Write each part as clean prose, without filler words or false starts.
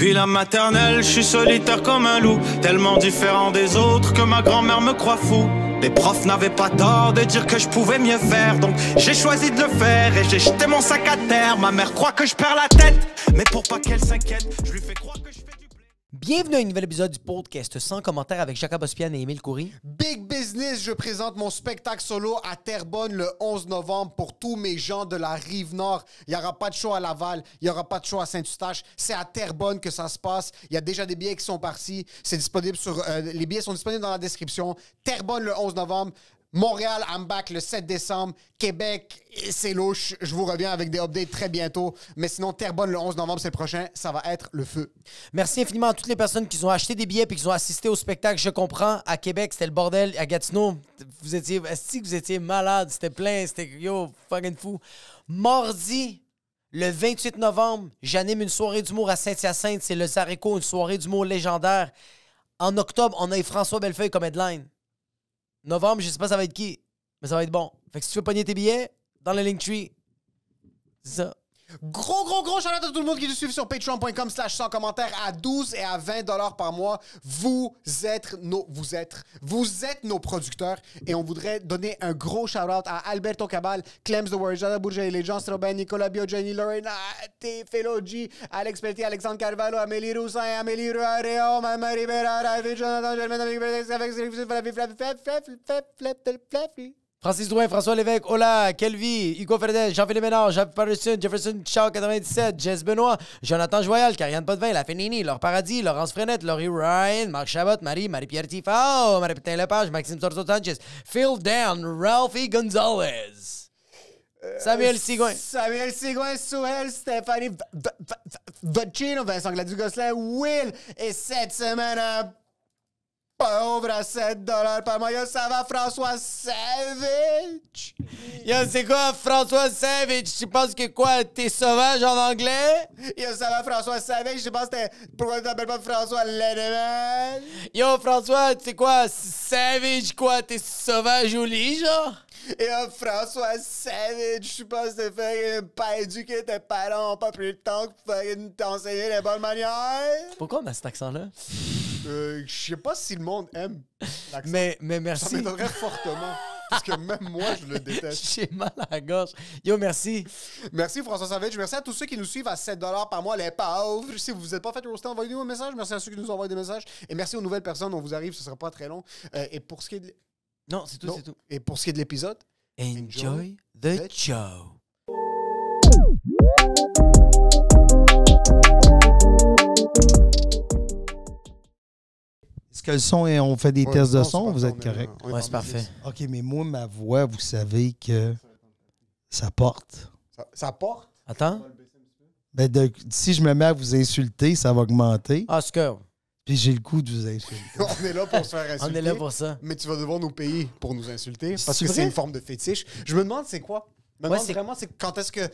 Depuis la maternelle, je suis solitaire comme un loup, tellement différent des autres que ma grand-mère me croit fou. Les profs n'avaient pas tort de dire que je pouvais mieux faire, donc j'ai choisi de le faire et j'ai jeté mon sac à terre. Ma mère croit que je perds la tête, mais pour pas qu'elle s'inquiète, je lui fais croire que je fais du blé. Bienvenue à un nouvel épisode du podcast sans commentaire avec Jacob Ospian et Émile Coury. Big business, je présente mon spectacle solo à Terrebonne le 11 novembre pour tous mes gens de la Rive-Nord. Il n'y aura pas de show à Laval, il n'y aura pas de show à Saint-Eustache. C'est à Terrebonne que ça se passe. Il y a déjà des billets qui sont partis. C'est disponible sur... les billets sont disponibles dans la description. Terrebonne le 11 novembre. Montréal, I'm back le 7 décembre. Québec, c'est louche. Je vous reviens avec des updates très bientôt. Mais sinon, Terrebonne, le 11 novembre, c'est le prochain. Ça va être le feu. Merci infiniment à toutes les personnes qui ont acheté des billets et qui ont assisté au spectacle. Je comprends. À Québec, c'était le bordel. À Gatineau, vous étiez malade. C'était plein. C'était yo, fucking fou. Mardi, le 28 novembre, j'anime une soirée d'humour à Saint-Hyacinthe. C'est le Zareco, une soirée d'humour légendaire. En octobre, on a eu François Bellefeuille comme headline. Novembre, je sais pas ça va être qui, mais ça va être bon. Fait que si tu veux pogner tes billets, dans le Linktree, c'est ça. Gros shout-out à tout le monde qui nous suit sur patreon.com/sans commentaires à 12 et à 20 $ par mois. Vous êtes nos producteurs et on voudrait donner un gros shout-out à Alberto Cabal, Clems The Word, Jada Bourget, les Jean Strobin, Nicolas Bio, Jenny Lorena, T. Felogi, Alex Pelletier, Alexandre Carvalho, Amélie Roussin, Amélie Ruareo, Marie Bérard, Jonathan Germain, Francis Drouin, François Lévesque, Ola, Kelvy, Hugo Ferdinand, Jean-Philippe Ménard, Jean Patterson, Jefferson Shaw 97, Jess Benoît, Jonathan Joyal, Karianne Potvin, La Fénini, Laure Paradis, Laurence Frenette, Laurie Ryan, Marc Chabot, Marie-Pierre Tifao, Marie-Pétain-Lepage, Maxime Sorso-Sanchez, Phil Down, Ralphie Gonzalez, Samuel Sigouin, Souhel, Stéphanie Vocino, Vincent Gladu-Gosselin, Will, et cette semaine, pauvre à 7 $ par mois. Yo, ça va, François Savage? Yo, c'est quoi, François Savage? Tu penses que quoi, t'es sauvage en anglais? Yo, ça va, François Savage? Je pense que pourquoi tu t'appelles pas François Lenneman? Yo, François, tu sais quoi, Savage, quoi, t'es sauvage au lit, genre? Yo, François Savage, je pense que t'es pas éduqué, tes parents ont pas pris le temps pour t'enseigner les bonnes manières. Pourquoi on a cet accent-là? Je sais pas si le monde aime l'accent. Mais merci. Ça m'étonnerait fortement. Parce que même moi, je le déteste. J'ai mal à la gorge. Yo, merci. Merci François Savage. Merci à tous ceux qui nous suivent à 7 $ par mois, les pauvres. Si vous n'êtes pas fait roaster, envoyez-nous un message. Merci à ceux qui nous envoient des messages. Et merci aux nouvelles personnes. On vous arrive, ce sera pas très long. Et pour ce qui est de... Non, c'est tout, c'est tout. Et pour ce qui est de l'épisode, Enjoy the show. Est-ce que le son, on fait des tests de son, vous êtes correct? Ouais, c'est parfait. OK, mais moi, ma voix, vous savez que ça porte. ça porte. Attends. Ben si je me mets à vous insulter, ça va augmenter. Ah, c'est que... Puis j'ai le coup de vous insulter. On est là pour se faire insulter. On est là pour ça. Mais tu vas devoir nous payer pour nous insulter. Parce C'est que vrai? c'est une forme de fétiche. Je me demande c'est quoi. Je me demande c'est- vraiment c'est quand est-ce que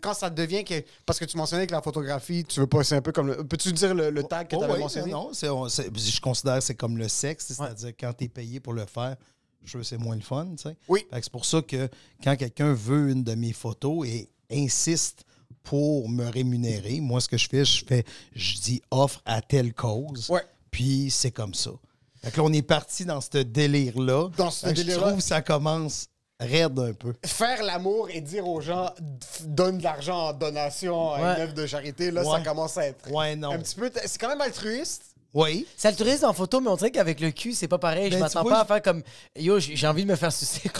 quand ça devient que. Parce que tu mentionnais que la photographie, tu veux pas. C'est un peu comme. Peux-tu dire le tag que tu avais oui, mentionné? non, je considère que c'est comme le sexe, c'est-à-dire quand tu es payé pour le faire, je trouve que c'est moins le fun. Tu sais. Oui. Fait que c'est pour ça que quand quelqu'un veut une de mes photos et insiste pour me rémunérer, moi, ce que je dis offre à telle cause. Ouais. Puis c'est comme ça. Fait que là, on est parti dans ce délire-là. Je trouve que ça commence raide un peu. Faire l'amour et dire aux gens donne de l'argent en donation à une œuvre de charité, là, ça Ouais. commence à être Ouais, non. un petit peu. C'est quand même altruiste. Oui. C'est altruiste en photo, mais on dirait qu'avec le cul, c'est pas pareil. Je Ben, m'attends tu pas vois, à faire comme yo, j'ai envie de me faire sucer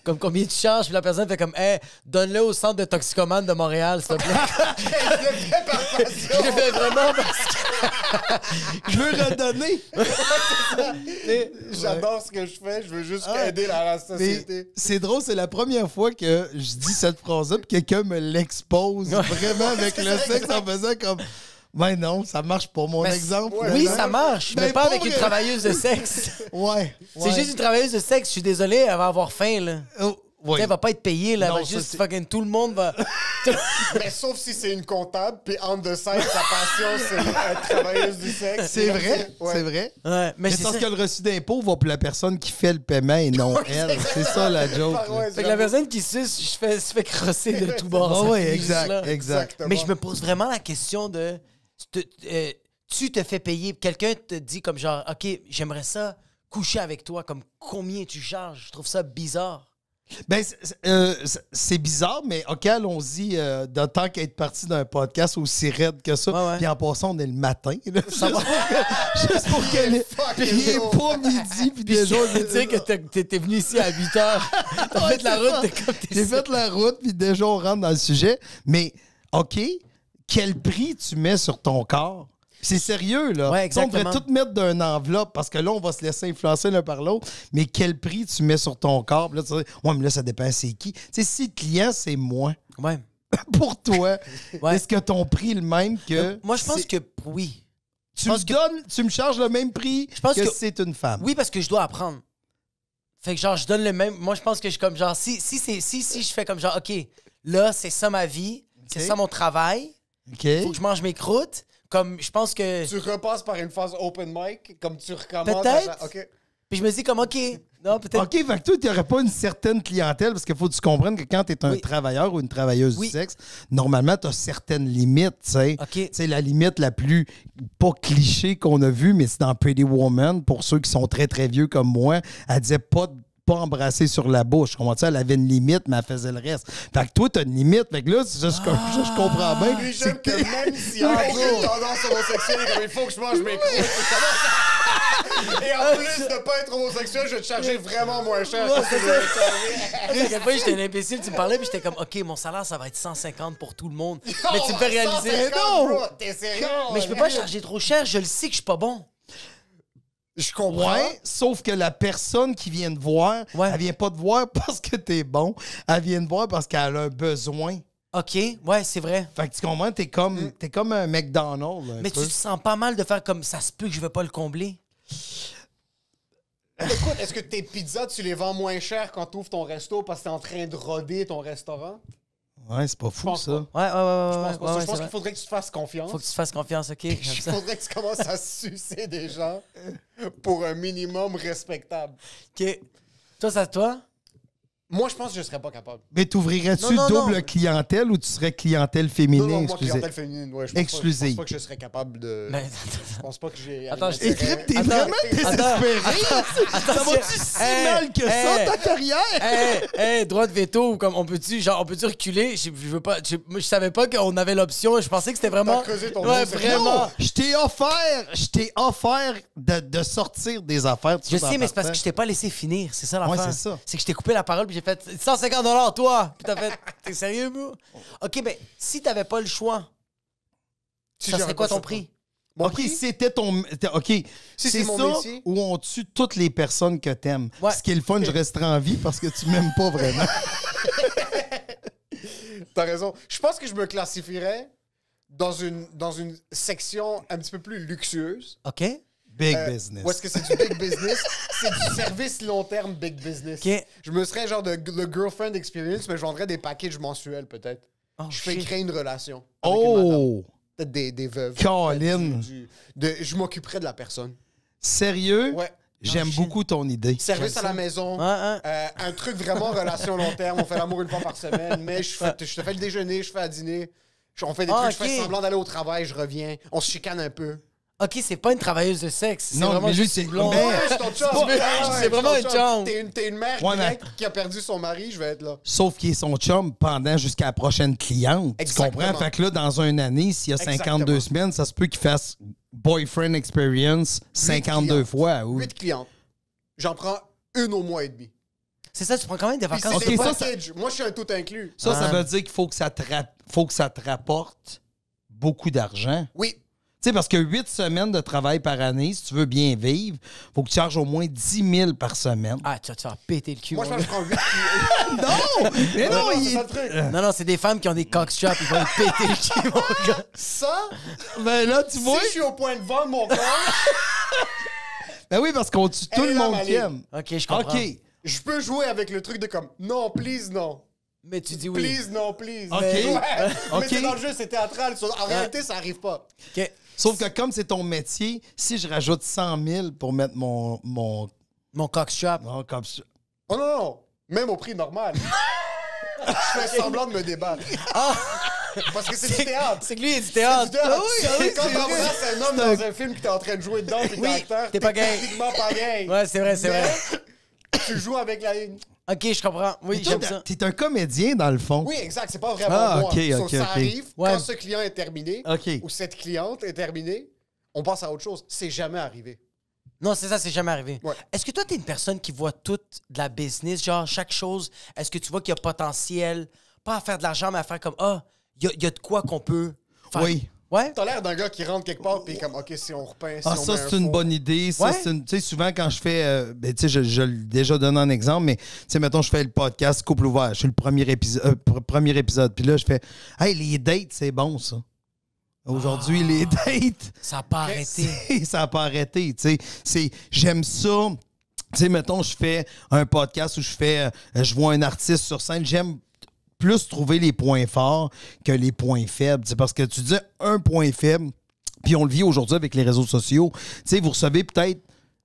comme combien tu charges. Puis la personne fait comme hey, donne-le au centre de toxicomane de Montréal, s'il te plaît. Je le fais par passion. Je le fais vraiment parce que Je veux redonner. J'adore ce que je fais. Je veux juste aider la Mais société. c'est drôle, c'est la première fois que je dis cette phrase-là puis quelqu'un me l'expose vraiment avec le sexe en faisant comme ben non, ça marche pas mon Ben, exemple. oui, là, ça non. marche, Ben, mais pas pour avec une vrai. travailleuse de sexe. Ouais. C'est juste une travailleuse de sexe. Je suis désolé, elle va avoir faim là. Oh, Tu oui. sais, elle va pas être payée là. Elle Non, va ça, juste c'est- fucking tout le monde va. Mais sauf si c'est une comptable, puis on the side, sa passion, c'est être travailleuse du sexe. C'est vrai, Ouais. c'est vrai. Ouais, mais Mais c'est c'est parce ça. que le reçu d'impôt va pour la personne qui fait le paiement et non elle. C'est ça la joke. Ah ouais, là. Fait que la personne qui suce, se fait crosser de tout bord. Ah ça oui, finit juste là. exact. Exactement. Mais je me pose vraiment la question de tu te fais payer, quelqu'un te dit comme genre, OK, j'aimerais ça coucher avec toi, comme combien tu charges? Je trouve ça bizarre. Ben, c'est bizarre, mais OK, allons-y. De tant qu'à être parti d'un podcast aussi raide que ça. Ouais. Puis en passant, on est le matin. Là, juste pour qu'elle ait... Il est pas midi, puis déjà... Je veux dire que t'es venu ici à 8 heures. T'as fait la route, t'es comme t'es J'ai fait la route, puis déjà, on rentre dans le sujet. Mais, OK, quel prix tu mets sur ton corps? C'est sérieux, là. Ouais, on devrait exactement. tout mettre d'une enveloppe parce que là, on va se laisser influencer l'un par l'autre. Mais quel prix tu mets sur ton corps? Puis là, tu dis, ouais, mais là, ça dépend c'est qui. Tu sais, si le client, c'est moi, Ouais. pour toi, Ouais. est-ce que ton prix est le même que... Moi, je pense c'est- que oui. Tu me charges le même prix pense que que- si c'est une femme. Oui, parce que je dois apprendre. Fait que genre, je donne le même. Moi, je pense que je suis comme genre, si je fais comme genre, OK, là, c'est ça ma vie, c'est ça mon travail, OK? faut que je mange mes croûtes. Comme, je pense que. Tu repasses par une phase open mic, comme tu recommences. Peut-être. OK. Puis je me dis comme, OK, non, peut-être. OK, fait que toi, tu n'aurais pas une certaine clientèle parce qu'il faut que tu comprennes que quand tu es un Oui. travailleur ou une travailleuse Oui. du sexe, normalement, tu as certaines limites, tu sais. OK. Tu sais, la limite la plus, pas cliché qu'on a vue, mais c'est dans Pretty Woman, pour ceux qui sont très, très vieux comme moi, elle disait pas embrasser sur la bouche. Comment ça, elle avait une limite, mais elle faisait le reste. Fait que toi, t'as une limite. Fait que là, je comprends bien. Puis C'est j'aime que même s'il y a une tendance homosexuelle, comme il faut que je mange mes croûtes. Et en plus de pas être homosexuel, je vais te charger vraiment moins cher. que ce que je vais te charger. À quel point j'étais un imbécile, tu me parlais, puis j'étais comme, OK, mon salaire, ça va être 150 pour tout le monde. Mais tu me fais réaliser. 150, bro, t'es sérieux? Mais je peux pas charger trop cher, je le sais que je suis pas bon. Je comprends. Ouais, sauf que la personne qui vient te voir, Ouais. elle vient pas te voir parce que t'es bon. Elle vient te voir parce qu'elle a un besoin. OK, ouais, c'est vrai. Fait que tu comprends, t'es comme un McDonald's. un Mais peu. tu te sens pas mal de faire comme ça se peut que je vais pas le combler. Écoute, est-ce que tes pizzas, tu les vends moins cher quand tu ouvres ton resto parce que t'es en train de roder ton restaurant? Ouais, c'est pas fou, pense ça. Ouais. Je pense ouais, qu'il faudrait que tu te fasses confiance. Faut que tu te fasses confiance, OK? J'aime Il ça. faudrait que tu commences à sucer des gens pour un minimum respectable. OK. Toi, ça, toi? Moi, je pense que je serais pas capable. Mais t'ouvrirais-tu Non, double non. clientèle ou tu serais clientèle Non, féminine non, moi, exclusive? clientèle féminine, ouais, je pense Exclusive. je pense pas que je serais capable de... Mais... Je pense pas que j'ai... Attends, intérêt- Écrive, t'es Attends, vraiment désespéré. Attends, Ça va-tu si mal que ça, ta carrière? Hey, droit de veto, comme on peut-tu reculer? Je veux pas. Je savais pas qu'on avait l'option. Je pensais que c'était vraiment. T'as creusé ton Ouais, dos, c'est vraiment. Non, je t'ai offert de sortir des affaires. Je sais, mais c'est parce que je t'ai pas laissé finir. C'est ça l'affaire. Ouais, c'est ça. C'est que je t'ai coupé la parole puis j'ai fait 150 $, toi. Puis t'as fait. T'es sérieux, bro? OK, mais si t'avais pas le choix, Si ça j'aurais serait quoi pas ton ça, prix? Mon OK, prix? c'était ton... OK, Si c'est c'est mon ça métier. où on tue toutes les personnes que t'aimes. Ouais. Ce qui est le fun, je resterai en vie parce que tu m'aimes pas vraiment. T'as raison. Je pense que je me classifierais dans une section un petit peu plus luxueuse. OK? Big business. Où est-ce que c'est du big business? C'est du service long terme big business. OK. Je me serais genre de le girlfriend experience, mais je vendrais des packages mensuels peut-être. Oh, Je fais shit. créer une relation. Avec une madame. Oh! Peut-être des veuves. Colin. Je m'occuperais de la personne. Sérieux? Ouais. J'aime shit. beaucoup ton idée. Service à la maison. Ouais. Un truc vraiment relation long terme. On fait l'amour une fois par semaine, mais je te fais le déjeuner, je fais à dîner. On fait des trucs, je fais ok. semblant d'aller au travail, je reviens. On se chicane un peu. OK, c'est pas une travailleuse de sexe. C'est Non, vraiment mais juste lui, une c'est- blonde. mais- Ouais, c'est ton chum. pas- c'est vraiment un chum. T'es une mère Ouais, grecque qui a perdu son mari, je vais être là. Sauf qu'il est son chum pendant jusqu'à la prochaine cliente. Exactement. Tu comprends? Fait que là, dans une année, s'il y a 52 Exactement. semaines, ça se peut qu'il fasse boyfriend experience 52 clientes. fois. Ou... 8 clientes. J'en prends une au mois et demi. C'est ça, tu prends quand même des Puis vacances. c'est Ok, des ça, packages. Moi, je suis un tout inclus. Ça, ça Ah. veut dire qu'il faut que ça te rapporte beaucoup d'argent. Oui. Tu sais, parce que 8 semaines de travail par année, si tu veux bien vivre, faut que tu charges au moins 10 000 par semaine. Ah, tu vas te faire péter le cul. Moi, je mon pense que gars. je prends 8 clientes. Non! Mais non, c'est il... ça le truc. Non, c'est des femmes qui ont des cockstraps. Ils vont te péter le cul, mon gars. Ça, Ben là, tu vois... si je suis au point de vendre mon corps, Ben oui, parce qu'on tue tout Elle le est là, monde ma qui ligne. aime. OK, je comprends. OK. je peux jouer avec le truc de comme non, please, non. Mais tu dis oui. Please, non, please. OK. Ouais. OK. Mais c'est dans le jeu, c'est théâtral. En réalité, ça arrive pas. OK. Sauf que comme c'est ton métier, si je rajoute 100 000 pour mettre mon Mon cockstrap. non, comme ça. Oh non, non. Même au prix normal. Je fais semblant de me débattre. Parce que c'est du théâtre. C'est que lui, il est du théâtre. C'est du théâtre. Ah oui, Quand c'est vrai. t'embrasses un homme dans un film que t'es en train de jouer dedans, puis Oui, t'es acteur, t'es pas gay. techniquement pareil. Ouais, c'est vrai, c'est vrai. Tu joues avec la... OK, je comprends. Oui, j'aime ça. T'es un comédien, dans le fond. Oui, exact. C'est pas vraiment Ah, moi. ok, So, ok, ça ok. arrive, Ouais. quand ce client est terminé, OK. ou cette cliente est terminée, on passe à autre chose. C'est jamais arrivé. Non, c'est ça, c'est jamais arrivé. Ouais. Est-ce que toi, t'es une personne qui voit toute de la business, genre chaque chose? Est-ce que tu vois qu'il y a potentiel, pas à faire de l'argent, mais à faire comme, il y a de quoi qu'on peut faire? Oui. Ouais? T'as l'air d'un gars qui rentre quelque part, puis comme, OK, si on repeint, si Ah, on ça, met un c'est une fond. bonne idée. Ça, Ouais. c'est une... Tu sais, souvent, quand je fais... ben, tu sais, je l'ai déjà donné un exemple, mais, tu sais, mettons, je fais le podcast Couple ouvert. Je suis le premier épisode. Puis là, je fais, hey, les dates, c'est bon, ça. Aujourd'hui, les dates... Ça n'a pas arrêté. Ça n'a pas arrêté, tu sais. J'aime ça. Tu sais, mettons, je fais un podcast où je vois un artiste sur scène. J'aime plus trouver les points forts que les points faibles. C'est parce que tu dis un point faible, puis on le vit aujourd'hui avec les réseaux sociaux. Tu sais, vous recevez peut-être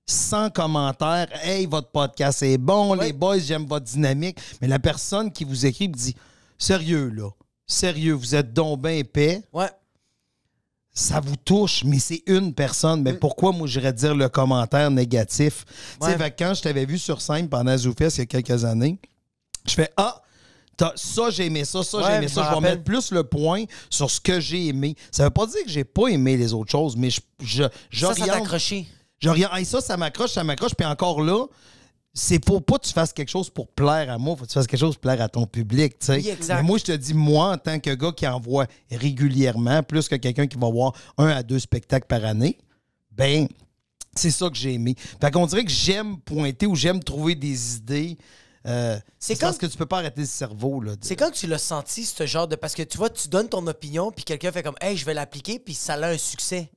100 commentaires. « Hey, votre podcast est bon, Ouais. les boys, j'aime votre dynamique. » Mais la personne qui vous écrit me dit « Sérieux, là. Sérieux, vous êtes donc bien épais. » Ouais. Ça vous touche, mais c'est une personne. Mais pourquoi, moi, j'irais dire le commentaire négatif? Tu sais, Ouais. fait que quand je t'avais vu sur scène pendant ZooFest il y a quelques années, je fais « Ah, ça, j'ai aimé ça, j'ai Ouais, aimé je ça. me Je vais rappelle. mettre plus le point sur ce que j'ai aimé. » Ça veut pas dire que j'ai pas aimé les autres choses, mais Ça t'a j'oriente... accroché. Hey, ça m'accroche. Puis encore là, c'est pour pas que tu fasses quelque chose pour plaire à moi, faut que tu fasses quelque chose pour plaire à ton public, tu sais. Oui, exact. Mais moi, je te dis, moi, en tant que gars qui envoie régulièrement, plus que quelqu'un qui va voir 1 à 2 spectacles par année, ben, c'est ça que j'ai aimé. Fait qu'on dirait que j'aime pointer ou j'aime trouver des idées. C'est quand- parce que tu peux pas arrêter le cerveau, là. C'est quand que tu l'as senti, ce genre de... Parce que tu vois, tu donnes ton opinion, puis quelqu'un fait comme, hey, je vais l'appliquer, puis ça a un succès.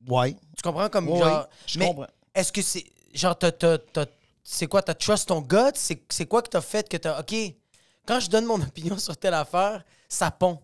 Ouais. Tu comprends? Comme Ouais, genre... je mais comprends. est-ce que c'est... Genre, c'est quoi? T'as trust ton gut? C'est quoi que t'as fait que t'as... OK, quand je donne mon opinion sur telle affaire, ça pond.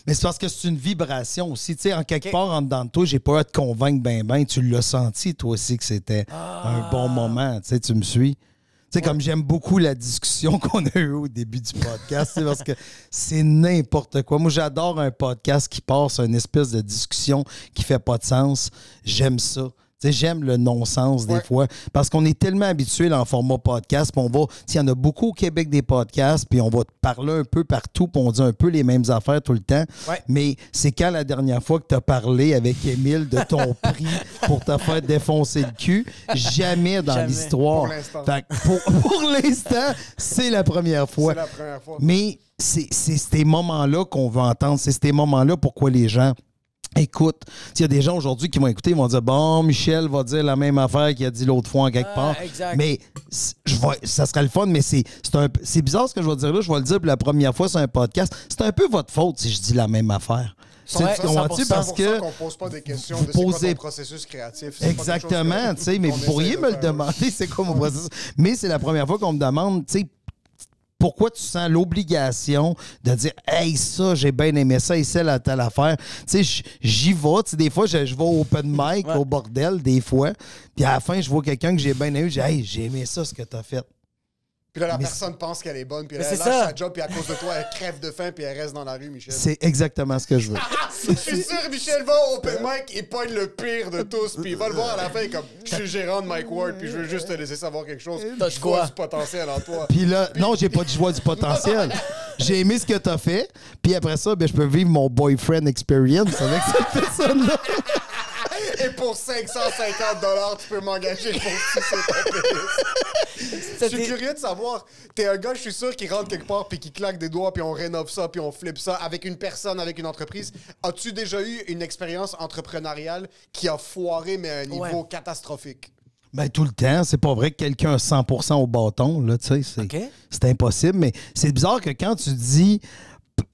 Mais c'est parce que c'est une vibration aussi. Tu sais, en quelque OK. part, en dedans de toi, j'ai pas à te convaincre ben. Tu l'as senti, toi aussi, que c'était un bon moment. Tu sais, tu me suis? Tu sais, comme j'aime beaucoup la discussion qu'on a eue au début du podcast, tu sais, parce que c'est n'importe quoi. Moi, j'adore un podcast qui passe une espèce de discussion qui fait pas de sens. J'aime ça. Tu sais, j'aime le non-sens des fois parce qu'on est tellement habitué en format podcast, puis on va, il y en a beaucoup au Québec des podcasts, puis on va te parler un peu partout, puis on dit un peu les mêmes affaires tout le temps. Ouais. Mais c'est quand la dernière fois que tu as parlé avec Émile de ton prix pour te faire défoncer le cul? Jamais dans Jamais. l'histoire. Pour l'instant. Fait que pour l'instant, c'est la première fois. C'est la première fois. Mais c'est ces moments-là qu'on veut entendre. C'est ces moments-là pourquoi les gens écoutent. Il y a des gens aujourd'hui qui vont écouter, ils vont dire « Bon, Michel va dire la même affaire qu'il a dit l'autre fois en quelque part. » exact. Mais ça serait le fun, mais c'est bizarre ce que je vais dire là. Je vais le dire pour la première fois sur un podcast. C'est un peu votre faute si je dis la même affaire. Tu Ouais, comprends-tu? 100%. Parce C'est que pour ça qu'on pose pas des questions vous de c'est quoi posez- ton processus créatif. C'est pas quelque chose exactement, que- tu sais, mais qu'on vous essaie pourriez de me le faire. demander, c'est quoi mon processus. Mais c'est la première fois qu'on me demande, tu sais, pourquoi tu sens l'obligation de dire « Hey, ça, j'ai bien aimé ça et celle à telle affaire. » Tu sais, j'y vais. Tu sais, des fois, je vais au open mic, Ouais. au bordel, des fois. Puis à la fin, je vois quelqu'un que j'ai bien aimé. Je dis « Hey, j'ai aimé ça, ce que t'as fait. » Puis là, la Mais personne pense qu'elle est bonne, puis elle Mais c'est lâche ça. sa job, puis à cause de toi, elle crève de faim, puis elle reste dans la rue, Michel. C'est exactement ce que je veux. Je suis sûr, Michel va au open mic et pogne le pire de tous, puis il va le voir à la fin comme je suis gérant de Mike Ward, puis je veux juste te laisser savoir quelque chose. T'as Je quoi? vois du potentiel en toi. Puis là, non, j'ai pas dit je vois du potentiel. J'ai aimé ce que t'as fait. Puis après ça, ben, je peux vivre mon boyfriend experience avec cette personne-là. Et pour 550 $, tu peux m'engager pour sucer ton pénis. Je suis curieux de savoir, t'es un gars, je suis sûr, qui rentre quelque part puis qui claque des doigts puis on rénove ça puis on flippe ça avec une personne, avec une entreprise. As-tu déjà eu une expérience entrepreneuriale qui a foiré mais à un niveau catastrophique? Ben, tout le temps. C'est pas vrai que quelqu'un a 100% au bâton, là, tu sais. OK. C'est impossible, mais c'est bizarre que quand tu dis...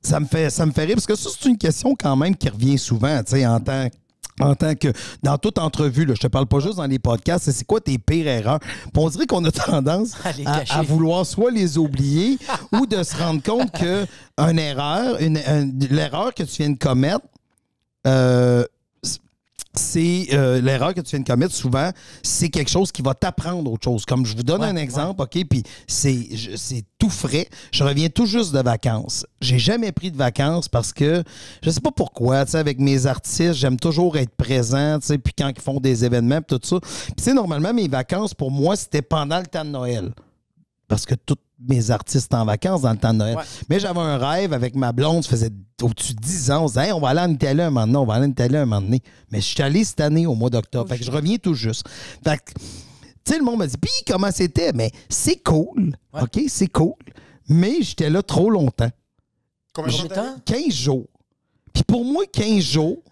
Ça me fait rire, parce que ça, c'est une question quand même qui revient souvent, tu sais, en tant que... Dans toute entrevue, là, je te parle pas juste dans les podcasts, c'est quoi tes pires erreurs? Puis on dirait qu'on a tendance À les cacher. à vouloir soit les oublier ou de se rendre compte que l'erreur que tu viens de commettre... c'est l'erreur que tu viens de commettre souvent, c'est quelque chose qui va t'apprendre autre chose. Comme je vous donne un exemple, OK, puis c'est tout frais. Je reviens tout juste de vacances. J'ai jamais pris de vacances parce que je sais pas pourquoi, tu sais, avec mes artistes, j'aime toujours être présent, tu sais, puis quand ils font des événements, puis tout ça. Puis tu sais, normalement, mes vacances, pour moi, c'était pendant le temps de Noël. Parce que tous mes artistes en vacances dans le temps de Noël. Ouais. Mais j'avais un rêve avec ma blonde, ça faisait au-dessus de 10 ans. On se disait, hey, on va aller en Italie un moment donné, on va aller en Italie un moment donné. Mais je suis allé cette année au mois d'octobre. Fait que je reviens tout juste. Fait que, tu sais, le monde m'a dit, puis comment c'était? Mais c'est cool. Ouais. OK, c'est cool. Mais j'étais là trop longtemps. Combien de temps? 15 jours. Puis pour moi, 15 jours,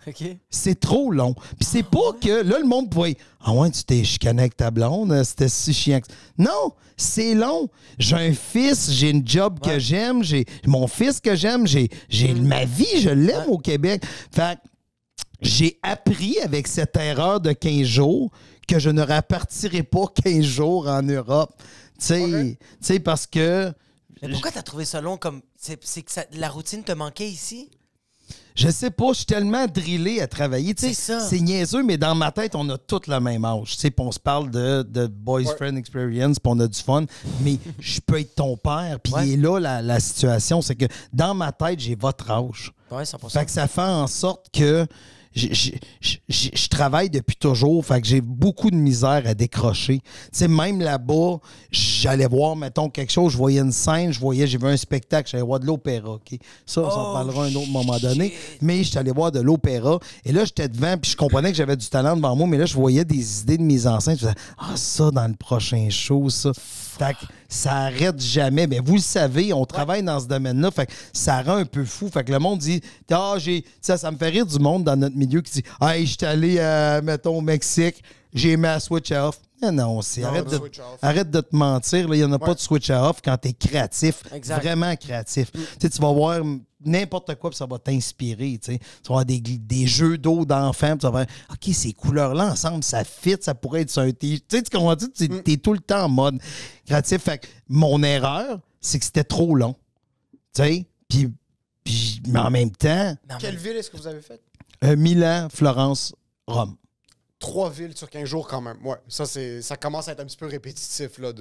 c'est trop long. Puis c'est pas que, là, le monde pourrait, ah ouais, tu t'es chicané avec ta blonde, c'était si chiant. Non, c'est long. J'ai un fils, j'ai une job que j'aime, j'ai mon fils que j'aime, j'ai ma vie, je l'aime au Québec. Fait que j'ai appris avec cette erreur de 15 jours que je ne repartirai pas 15 jours en Europe. Tu sais, parce que... Mais pourquoi t'as trouvé ça long comme... C'est que la routine te manquait ici? Je sais pas, je suis tellement drillé à travailler. C'est niaiseux, mais dans ma tête, on a tous le même âge. Puis on se parle de boys friend experience, puis on a du fun. Mais je peux être ton père. Puis il est là, la situation. C'est que dans ma tête, j'ai votre âge. Ouais, 100%. Fait que ça fait en sorte que je travaille depuis toujours, fait que j'ai beaucoup de misère à décrocher. Tu sais, même là-bas, j'allais voir, mettons, quelque chose, je voyais une scène, j'ai vu un spectacle, j'allais voir de l'opéra, OK? Ça, on s'en parlera un autre moment donné. Mais j'étais allé voir de l'opéra, et là, j'étais devant, puis je comprenais que j'avais du talent devant moi, mais là, je voyais des idées de mise en scène, je faisais, ça, dans le prochain show, ça. Fait que ça arrête jamais. Mais vous le savez, on travaille dans ce domaine-là. Fait que ça rend un peu fou. Fait que le monde dit, ça me fait rire du monde dans notre milieu qui dit, je suis allé, mettons, au Mexique, j'ai mis à switch off. Non, arrête de te mentir. Il n'y en a pas de switch off quand tu es créatif. Exact. Vraiment créatif. Tu vas voir n'importe quoi, puis ça va t'inspirer. Tu vas avoir des jeux d'eau d'enfants, puis tu vas voir, OK, ces couleurs-là ensemble, ça fit, ça pourrait être sur un t-shirt. Tu comprends? Tu es tout le temps en mode créatif. Fait que mon erreur, c'est que c'était trop long. Tu sais? Mais en même temps... Quelle ville est-ce que vous avez faite? Milan, Florence, Rome. 3 villes sur 15 jours quand même. Ouais, ça commence à être un petit peu répétitif, là,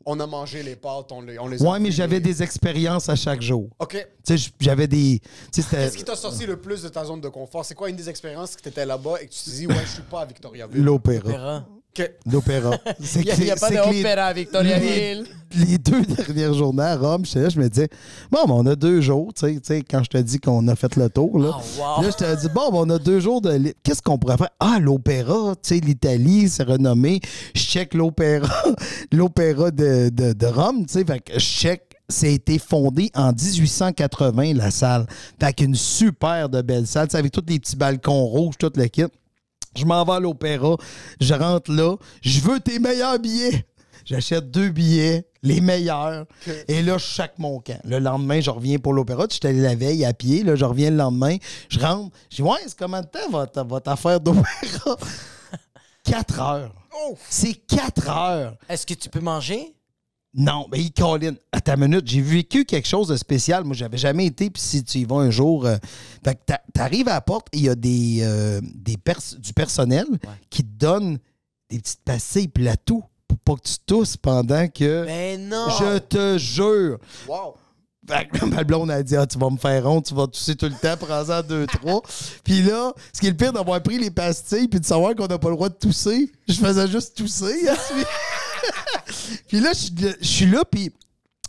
on a mangé les pâtes, on les a... Ouais, mais j'avais des expériences à chaque jour. OK. Tu sais, j'avais des... Qu'est-ce qui t'a sorti le plus de ta zone de confort? C'est quoi une des expériences que tu étais là-bas et que tu te dis, je suis pas à Victoriaville? L'opéra. L'opéra. Il n'y a pas d'opéra à Victoriaville. Les 2 dernières journées à Rome, j'étais là, je me disais, on a 2 jours, tu sais, quand je te dis qu'on a fait le tour, là. Oh, wow. Là, je te dis, on a 2 jours de... Qu'est-ce qu'on pourrait faire? L'opéra, tu sais, l'Italie, c'est renommé. Je check l'opéra de Rome, tu sais, fait que je check. Ça a été fondé en 1880, la salle. Fait qu'une super de belle salle, avec tous les petits balcons rouges, toute l'équipe. Je m'en vais à l'opéra, je rentre là, je veux tes meilleurs billets. J'achète 2 billets, les meilleurs, et là, je chaque mon camp. Le lendemain, je reviens pour l'opéra. Je suis allé la veille à pied, là, je reviens le lendemain, je rentre, je dis, c'est combien de temps votre affaire d'opéra? 4 heures. Oh. C'est 4 heures. Est-ce que tu peux manger? Non, mais Colin, à ta minute, j'ai vécu quelque chose de spécial. Moi, j'avais jamais été, puis si tu y vas un jour... fait que t'arrives à la porte et il y a du personnel qui te donne des petites pastilles, puis la toux, pour pas que tu tousses pendant que... Mais non! Je te jure! Wow! Fait que ma blonde a dit, tu vas me faire honte, tu vas tousser tout le temps, prends-en 2-3. Puis là, ce qui est le pire d'avoir pris les pastilles puis de savoir qu'on n'a pas le droit de tousser, je faisais juste tousser. Puis là, je suis là, puis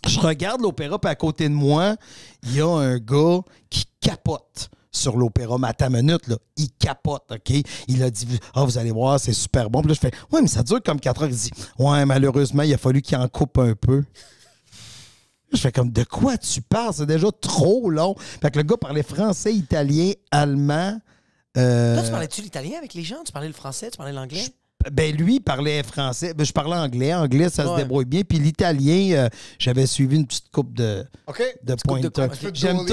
je regarde l'opéra, puis à côté de moi, il y a un gars qui capote sur l'opéra. Mais à ta minute, là, il capote, OK? Il a dit, vous allez voir, c'est super bon. Puis là, je fais, mais ça dure comme 4 heures. Il dit, malheureusement, il a fallu qu'il en coupe un peu. Je fais comme, de quoi tu parles? C'est déjà trop long. Fait que le gars parlait français, italien, allemand. Toi, tu parlais-tu l'italien avec les gens? Tu parlais le français? Tu parlais l'anglais? Lui, il parlait français. Je parlais anglais. Anglais, ça se débrouille bien. Puis l'italien, j'avais suivi une petite coupe de pointeurs. J'aime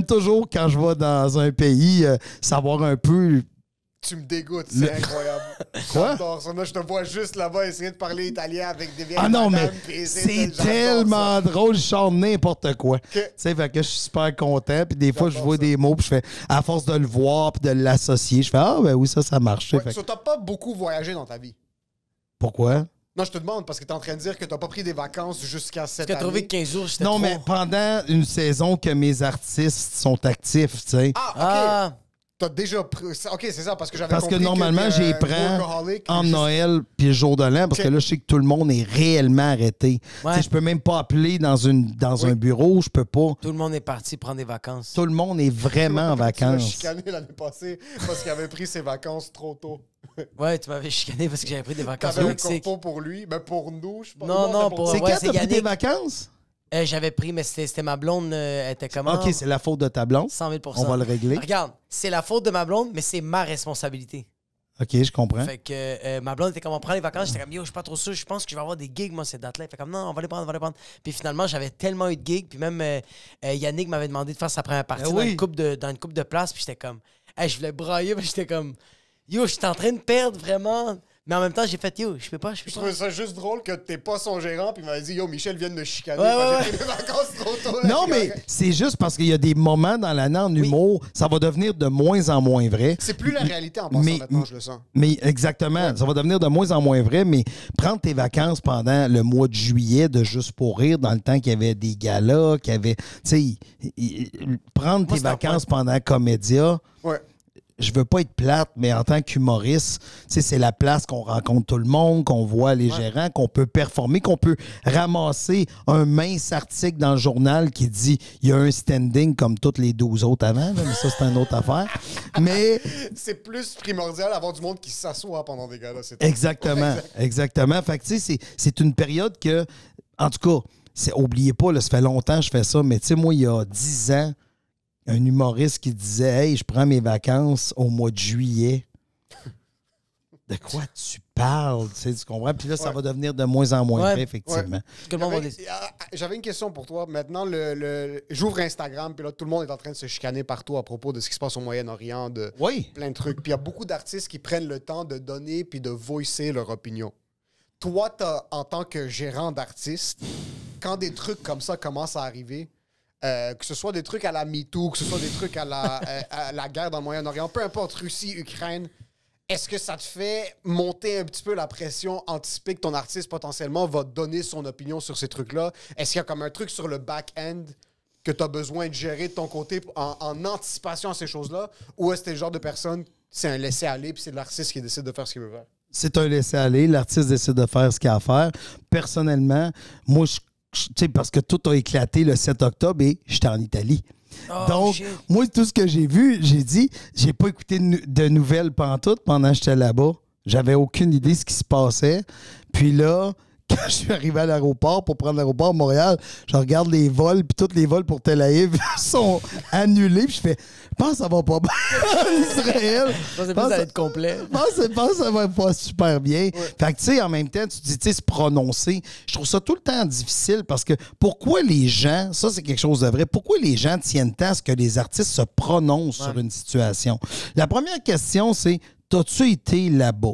toujours, quand je vais dans un pays, savoir un peu Tu me dégoûtes, c'est incroyable. Quoi? J'adore ça. Moi, je te vois juste là-bas essayer de parler italien avec des vieilles Ah non, mais madames, puis essayer c'est de- j'adore tellement ça. drôle, je chante n'importe quoi. Tu sais, fait que je suis super content. Puis des fois, je J'adore vois ça. des mots, puis je fais, à force de le voir, puis de l'associer, je fais, ah, ben oui, ça marche. Ouais, Fait que- so, t'as pas beaucoup voyagé dans ta vie. Pourquoi? Non, je te demande parce que t'es en train de dire que t'as pas pris des vacances jusqu'à cette Parce que année. trouvé que 15 jours, j'étais Non, trop. mais pendant une saison que mes artistes sont actifs, tu sais. Ah, OK. Ah, T'as déjà pris... OK, c'est ça, parce que j'avais Parce que compris normalement, t'es j'y un prends workaholic, en juste- Noël puis le jour de l'an, parce Ok. que là, je sais que tout le monde est réellement arrêté. Ouais. Tu sais, je peux même pas appeler dans un bureau, je peux pas. tout le monde est parti prendre des vacances. Tout le monde est vraiment en Tu m'as vacances. chicané l'année passée parce qu'il avait pris ses vacances trop tôt. Ouais, tu m'avais chicané parce que j'avais pris des vacances au T'avais un Mexique. corpo pour lui, mais pour nous, je pense. Non, non, c'était pour- C'est Ouais, quand c'est t'as pris des Yannick. vacances? J'avais pris, mais c'était ma blonde, elle était comment? OK, c'est la faute de ta blonde. 100 000 On va le régler. Regarde, c'est la faute de ma blonde, mais c'est ma responsabilité. OK, je comprends. Fait que ma blonde était comme, on prend les vacances. J'étais comme, yo, je suis pas trop sûr. Je pense que je vais avoir des gigs, moi, cette date-là. Fait comme, non, on va les prendre, on va les prendre. Puis finalement, j'avais tellement eu de gigs. Puis même Yannick m'avait demandé de faire sa première partie Ben dans, oui. dans une coupe de places. Puis j'étais comme, hey, je voulais brailler. Puis j'étais comme, yo, je suis en train de perdre vraiment. Mais en même temps, j'ai fait, yo, je peux pas. Je trouvais ça juste drôle que t'es pas son gérant, puis il m'avait dit, yo, Michel vient de me chicaner, Ouais, parce que ouais, j'ai pris des vacances trop tôt. là. Non, mais c'est juste parce qu'il y a des moments dans l'année en humour, ça va devenir de moins en moins vrai. C'est plus la réalité en passant Mais- maintenant, je le sens. Mais exactement, ça va devenir de moins en moins vrai, mais prendre tes vacances pendant le mois de juillet de Juste pour rire, dans le temps qu'il y avait des galas, qu'il y avait... Tu sais, prendre tes c'est un vacances pendant Comédia, Ouais. je veux pas être plate, mais en tant qu'humoriste, tu sais, c'est la place qu'on rencontre tout le monde, qu'on voit les gérants, qu'on peut performer, qu'on peut ramasser un mince article dans le journal qui dit il y a un standing comme toutes les 12 autres avant, là, mais ça, c'est une autre affaire. Mais C'est plus primordial d'avoir du monde qui s'assoit pendant des gars-là. exactement, exactement. Fait que tu sais, c'est une période que, en tout cas, oubliez pas, là, ça fait longtemps que je fais ça, mais tu sais, moi, il y a 10 ans, un humoriste qui disait « Hey, je prends mes vacances au mois de juillet. » De quoi tu parles? Tu comprends? Puis là, ça va devenir de moins en moins Ouais. vrai, effectivement. Tout le monde va décider. J'avais une question pour toi. Maintenant, j'ouvre Instagram, puis là, tout le monde est en train de se chicaner partout à propos de ce qui se passe au Moyen-Orient, de Oui. plein de trucs. Puis il y a beaucoup d'artistes qui prennent le temps de donner puis de voicer leur opinion. Toi, en tant que gérant d'artiste, quand des trucs comme ça commencent à arriver, que ce soit des trucs à la MeToo, que ce soit des trucs à la guerre dans le Moyen-Orient, peu importe, Russie, Ukraine, est-ce que ça te fait monter un petit peu la pression, anticiper que ton artiste potentiellement va donner son opinion sur ces trucs-là? Est-ce qu'il y a comme un truc sur le back-end que tu as besoin de gérer de ton côté en anticipation à ces choses-là? Ou est-ce que t'es le genre de personne, c'est un laisser-aller puis c'est l'artiste qui décide de faire ce qu'il veut faire? C'est un laisser-aller. L'artiste décide de faire ce qu'il a à faire. Personnellement, moi, tu sais, parce que tout a éclaté le 7 octobre et j'étais en Italie. Oh, Donc, shit. moi, tout ce que j'ai vu, j'ai dit, j'ai pas écouté de nouvelles pantoute pendant que j'étais là-bas. J'avais aucune idée de ce qui se passait. Puis là, quand je suis arrivé à l'aéroport pour prendre l'aéroport à Montréal, je regarde les vols, puis tous les vols pour Tel Aviv sont annulés. Puis je fais, je pense que ça va pas bien en Israël. Je pensais Je plus pense que ça allait être complet. je pense que ça va pas super bien. Fait que, tu sais, en même temps, tu dis, tu sais, se prononcer. Je trouve ça tout le temps difficile parce que pourquoi les gens, ça, c'est quelque chose de vrai, pourquoi les gens tiennent tant à ce que les artistes se prononcent sur une situation? La première question, c'est, t'as-tu été là-bas?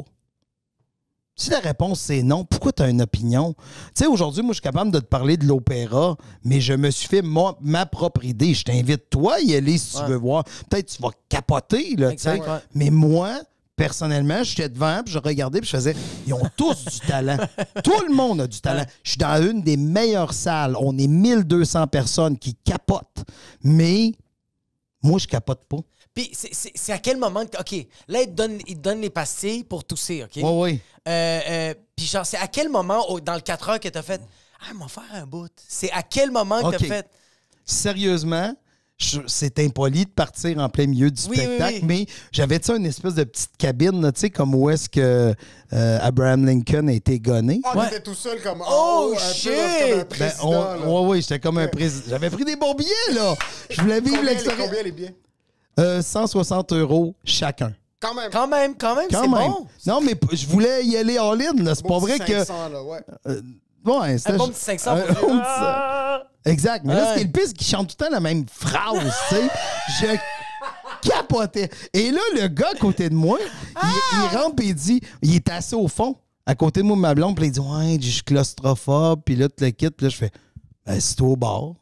Si la réponse c'est non, pourquoi tu as une opinion? Tu sais, aujourd'hui, moi, je suis capable de te parler de l'opéra, mais je me suis fait ma propre idée. Je t'invite, toi, à y aller si tu veux voir. Peut-être tu vas capoter, là, tu sais. Exact, ouais. Mais moi, personnellement, j'étais devant, puis je regardais, puis je faisais, ils ont tous du talent. Tout le monde a du talent. Je suis dans une des meilleures salles. On est 1200 personnes qui capotent. Mais moi, je capote pas. Puis c'est à quel moment que... OK, là, il te donne les pastilles pour tousser, OK? Oui, oui. Puis genre, c'est à quel moment, dans le 4 heures, que t'as fait « Ah, m'en faire un bout. » C'est à quel moment que OK. t'as fait... Sérieusement, c'est impoli de partir en plein milieu du Oui, spectacle, oui, oui. mais j'avais une espèce de petite cabine, là, tu sais, comme où est-ce que Abraham Lincoln a été gonné. On Ouais. était tout seul comme Oh, un shit! peu comme un Ben, président. là. ouais, j'étais comme un président. J'avais pris des bons billets, là. Je voulais vivre l'expérience. Combien les billets? 160 € chacun. Quand même. Quand même, Quand c'est même. bon. Non, mais je voulais y aller en ligne, là. C'est Bon pas vrai petit que. 500, là, ouais. Ouais, c'était Un bon petit 500 un pour bon dire, petit- Ah! Exact. Mais là, Ouais. ce qui est le pire, c'est qu'ils chantent tout le temps la même phrase, tu sais. Je capotais. Et là, le gars à côté de moi, il rentre et il dit, il est assis au fond, à côté de moi, ma blonde, puis il dit, ouais, je suis claustrophobe, puis là, tu le quittes, puis là, je fais, ben, c'est au bar.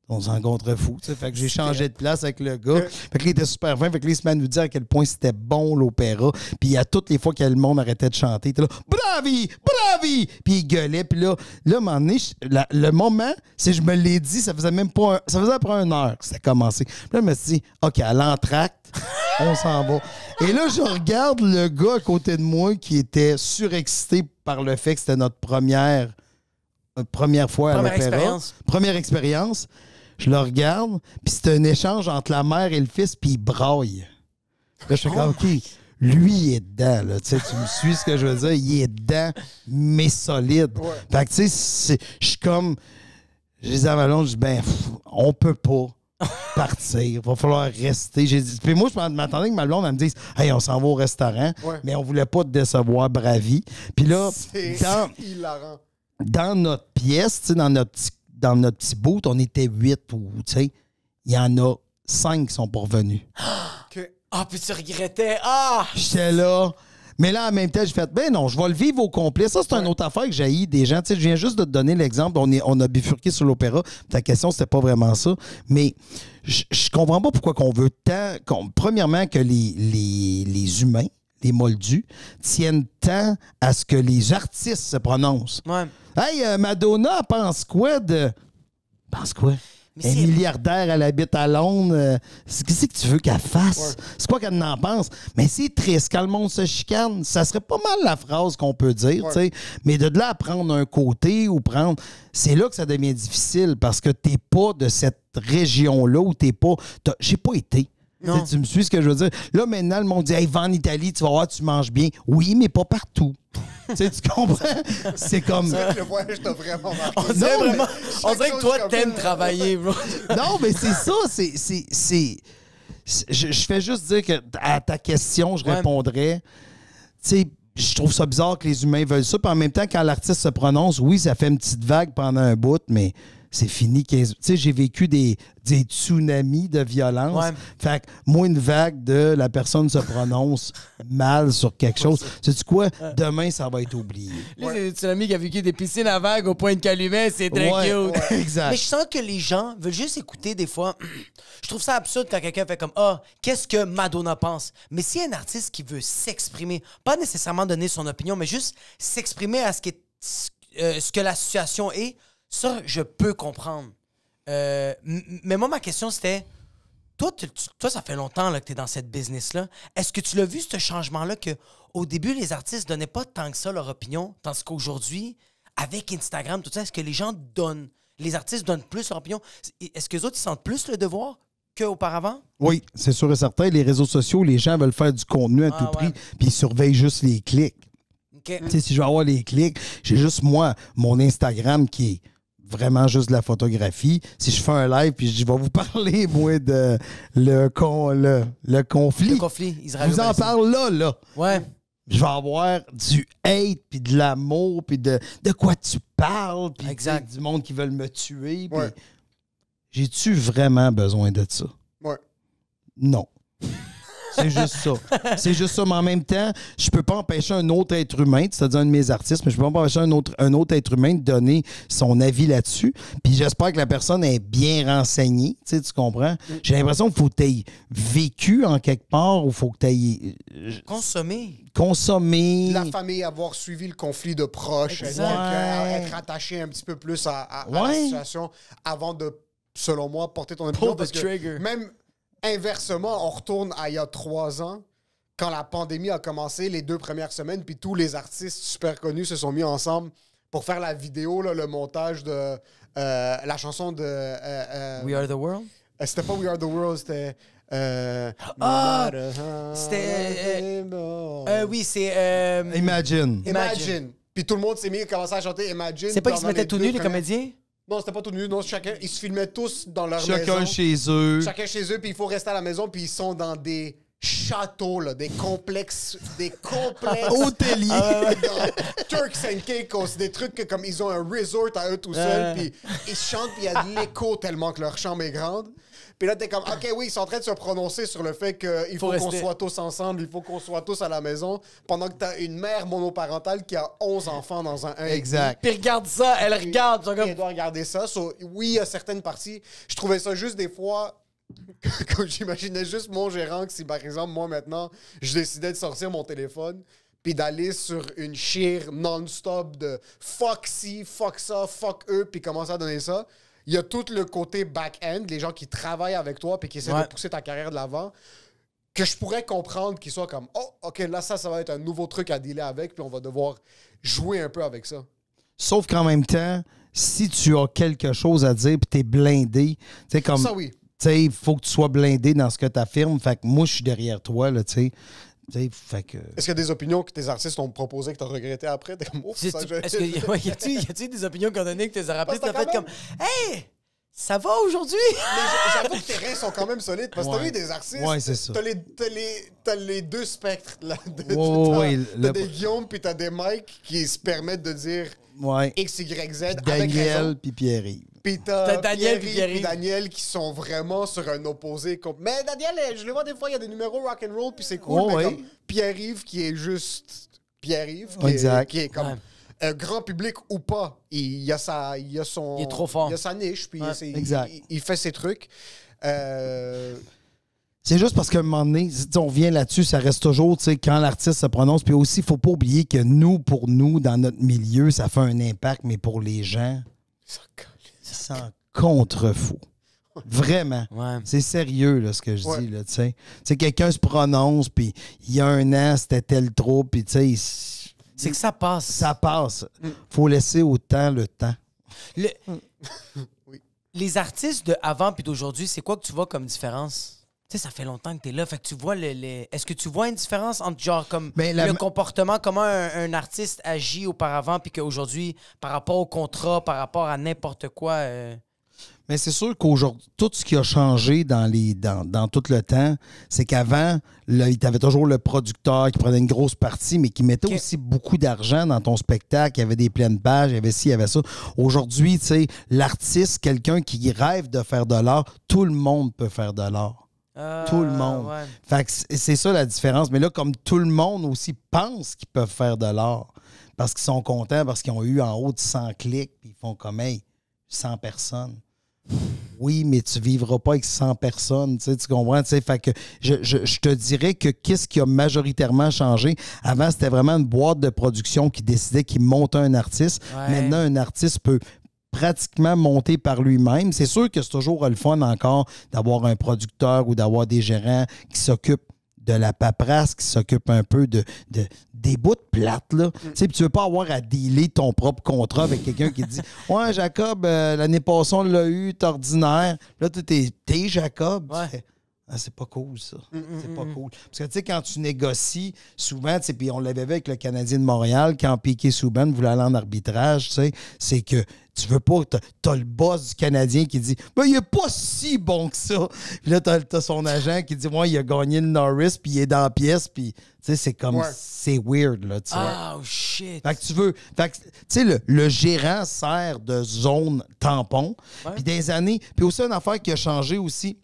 On s'en rencontre fou. Fait que j'ai changé de place avec le gars. Fait que là, il était super fin. Fait que là, il se met à nous dire à quel point c'était bon l'opéra. Puis à toutes les fois que le monde arrêtait de chanter, il était là, bravi, bravi! Puis il gueulait. Puis là, à un moment donné, le moment, si je me l'ai dit, ça faisait même pas ça faisait après 1 heure que ça a commencé. Puis là, je me suis dit, OK, à l'entracte, on s'en va. Et là, je regarde le gars à côté de moi qui était surexcité par le fait que c'était notre première fois à l'opéra. Première expérience. Je le regarde, puis c'est un échange entre la mère et le fils, puis il braille. Là, je suis comme, OK, lui, il est dedans. Là. Tu me suis ce que je veux dire? Il est dedans, mais solide. Ouais. Fait que, tu sais, je suis comme... Je les avalons, je dis, ben, on peut pas partir. Il va falloir rester. Puis moi, je m'attendais que ma blonde, elle me dise, hey, on s'en va au restaurant, mais on voulait pas te décevoir, bravi. Puis là, hilarant. Dans notre pièce, tu sais, dans notre petit boot, on était 8 ou, tu sais, il y en a 5 qui sont pas revenus. Ah, puis tu regrettais. Ah! J'étais là. Mais là, en même temps, j'ai fait, ben non, je vais le vivre au complet. Ça, c'est une autre affaire que j'ai des gens. Tu sais, je viens juste de te donner l'exemple. On a bifurqué sur l'opéra. Ta question, c'était pas vraiment ça. Mais je comprends pas pourquoi qu'on veut tant. Premièrement, que les humains, les moldus, tiennent tant à ce que les artistes se prononcent. Ouais. Hey, Madonna, pense quoi de. Pense quoi? Un milliardaire, elle habite à Londres. Qu'est-ce que tu veux qu'elle fasse? Ouais. C'est pas qu'elle n'en pense. Mais c'est triste. Quand le monde se chicane, ça serait pas mal la phrase qu'on peut dire. Ouais. Mais de là à prendre un côté ou prendre... C'est là que ça devient difficile parce que t'es pas de cette région-là où t'es pas... J'ai pas été. Tu me suis ce que je veux dire? Là, maintenant, le monde dit, hey, va en Italie, tu vas voir, tu manges bien. Oui, mais pas partout. Tu comprends? C'est comme... C'est vrai que le voyage t'a vraiment marqué. On dirait que toi, t'aimes travailler, bro. Non, mais c'est ça. Je fais juste dire que à ta question, je répondrais. Tu sais, je trouve ça bizarre que les humains veulent ça. Puis en même temps, quand l'artiste se prononce, oui, ça fait une petite vague pendant un bout, mais... C'est fini. Tu sais, j'ai vécu des tsunamis de violence. Ouais. Fait que moi, une vague de la personne se prononce mal sur quelque chose. Sais-tu quoi? Demain, ça va être oublié. Lui, c'est des tsunamis qui a vécu des piscines à vagues au point de Calumet. C'est très cute. Ouais, exact. Mais je sens que les gens veulent juste écouter des fois. Je trouve ça absurde quand quelqu'un fait comme « Ah, qu'est-ce que Madonna pense? » Mais s'il y a un artiste qui veut s'exprimer, pas nécessairement donner son opinion, mais juste s'exprimer à ce que la situation est, ça, je peux comprendre. Mais moi, ma question, c'était... Toi, ça fait longtemps là, que tu es dans cette business-là. Est-ce que tu l'as vu, ce changement-là, qu'au début, les artistes ne donnaient pas tant que ça leur opinion, tandis qu'aujourd'hui, avec Instagram, tout ça, est-ce que les gens donnent... Les artistes donnent plus leur opinion? Est-ce que les autres, ils sentent plus le devoir qu'auparavant? Oui, c'est sûr et certain. Les réseaux sociaux, les gens veulent faire du contenu à tout prix, puis ils surveillent juste les clics. Okay. Si je veux avoir les clics, j'ai juste moi, mon Instagram qui est vraiment juste de la photographie. Si je fais un live puis je vais vous parler, moi, de le conflit. Le conflit israélo-palestinien. Je vous en parle là. Ouais. Je vais avoir du hate puis de l'amour puis de quoi tu parles puis du monde qui veulent me tuer. Puis j'ai-tu vraiment besoin de ça? Ouais. Non. C'est juste ça. C'est juste ça. Mais en même temps, je peux pas empêcher un autre être humain, c'est-à-dire un de mes artistes, mais je peux pas empêcher un autre être humain de donner son avis là-dessus. Puis j'espère que la personne est bien renseignée. Tu comprends? J'ai l'impression qu'il faut que tu aies vécu en quelque part ou il faut que tu aies... Consommer. La famille, avoir suivi le conflit de proches, être attaché un petit peu plus à la situation avant de, selon moi, porter ton opinion. Parce que même... Inversement, on retourne à il y a 3 ans, quand la pandémie a commencé, les 2 premières semaines, puis tous les artistes super connus se sont mis ensemble pour faire la vidéo, là, le montage de la chanson de... We Are the World? C'était pas We Are the World, c'était... oui, c'est... Imagine. Puis tout le monde s'est mis à commencer à chanter Imagine. C'est pas qu'ils se mettaient tout nus, les comédiens? Non, c'était pas tout nu. Non, ils se filmaient tous dans leur maison. Chacun chez eux. Puis il faut rester à la maison, puis ils sont dans des châteaux, là, des complexes hôteliers. Dans Turks and Caicos, des trucs que comme ils ont un resort à eux tout seuls, puis ils chantent, puis il y a de l'écho tellement que leur chambre est grande. Puis là, t'es comme, OK, oui, ils sont en train de se prononcer sur le fait qu'il faut qu'on soit tous ensemble, il faut qu'on soit tous à la maison, pendant que t'as une mère monoparentale qui a 11 enfants dans un Exact. Puis regarde ça, elle regarde. Et elle doit regarder ça. So, oui, il y a certaines parties. Je trouvais ça juste des fois... Comme j'imaginais juste mon gérant que si, par exemple, moi, maintenant, je décidais de sortir mon téléphone puis d'aller sur une chire non-stop de fuck ci, fuck ça, fuck eux, puis commencer à donner ça, il y a tout le côté back-end, les gens qui travaillent avec toi puis qui essaient de pousser ta carrière de l'avant, que je pourrais comprendre qu'ils soient comme « Oh, OK, là, ça va être un nouveau truc à dealer avec, puis on va devoir jouer un peu avec ça. » Sauf qu'en même temps, si tu as quelque chose à dire puis t'es blindé, tu sais, comme... Ça, oui. Tu sais, il faut que tu sois blindé dans ce que tu affirmes. Fait que moi, je suis derrière toi, là, tu sais. Fait que... Est-ce qu'il y a des opinions que tes artistes t'ont proposé que t'as regretté après? T'es comme, oh, ça, Est-ce qu'il y a-tu des opinions qu'on a données que t'es rappelées? T'as fait comme, hey, ça va aujourd'hui? Mais j'avoue que tes reins sont quand même solides parce que t'as eu des artistes. Ouais, c'est ça. T'as les deux spectres. Là, t'as des Guillaume puis t'as des Mike qui se permettent de dire X, Y, Z. Daniel puis Pierre-Yves. Puis t'as Daniel et Daniel qui sont vraiment sur un opposé. Mais Daniel, je le vois des fois, il y a des numéros rock'n'roll, puis c'est cool. Mais comme Pierre-Yves qui est juste Pierre-Yves, qui est comme un grand public ou pas. Il est trop fort. Il a sa niche, puis il fait ses trucs. C'est juste parce qu'à un moment donné, si on revient là-dessus, ça reste toujours, tu sais, quand l'artiste se prononce. Puis aussi, il ne faut pas oublier que pour nous, dans notre milieu, ça fait un impact, mais pour les gens... C'est un contre-fou. Vraiment. Ouais. C'est sérieux, là, ce que je dis, là, tu sais. Tu sais, quelqu'un se prononce, puis il y a un an, c'était tel troupe, puis tu sais... C'est que ça passe. Ça passe. Faut laisser autant le temps. Les artistes de avant puis d'aujourd'hui, c'est quoi que tu vois comme différence? Tu sais, ça fait longtemps que tu es là. Fait que tu vois Est-ce que tu vois une différence entre genre comme le comportement, comment un artiste agit auparavant puis qu'aujourd'hui, par rapport au contrat, par rapport à n'importe quoi? Mais c'est sûr qu'aujourd'hui, tout ce qui a changé dans tout le temps, c'est qu'avant, il t'avait toujours le producteur qui prenait une grosse partie, mais qui mettait aussi beaucoup d'argent dans ton spectacle. Il y avait des pleines pages, il y avait ci, il y avait ça. Aujourd'hui, tu sais, l'artiste, quelqu'un qui rêve de faire de l'art, tout le monde peut faire de l'art. Tout le monde. Ouais. Fait que c'est ça la différence. Mais là, comme tout le monde aussi pense qu'ils peuvent faire de l'art, parce qu'ils sont contents, parce qu'ils ont eu en haut de 100 clics, puis ils font comme, hey, 100 personnes. Oui, mais tu vivras pas avec 100 personnes, tu comprends? Fait que je te dirais que qu'est-ce qui a majoritairement changé? Avant, c'était vraiment une boîte de production qui décidait qu'il montait un artiste. Ouais. Maintenant, un artiste peut pratiquement monté par lui-même. C'est sûr que c'est toujours le fun encore d'avoir un producteur ou d'avoir des gérants qui s'occupent de la paperasse, qui s'occupent un peu des bouts de plates, là. Tu sais, puis tu veux pas avoir à dealer ton propre contrat avec quelqu'un qui dit « Ouais, Jacob, l'année passée, on l'a eu, t'es ordinaire. » Là, t'es Jacob. Ouais. Tu fais, ah, c'est pas cool, ça. C'est pas cool. Parce que, tu sais, quand tu négocies, souvent, tu sais, puis on l'avait vu avec le Canadien de Montréal, quand Piquet Souban voulait aller en arbitrage, tu sais, c'est que tu veux pas, t'as le boss du Canadien qui dit « Ben, il est pas si bon que ça. » Puis là, t'as son agent qui dit « Ouais, il a gagné le Norris, puis il est dans la pièce. » Puis, tu sais, c'est comme, c'est weird, là, tu sais. Oh, shit. Fait que tu veux, tu sais, le gérant sert de zone tampon. Puis des années, puis aussi une affaire qui a changé aussi,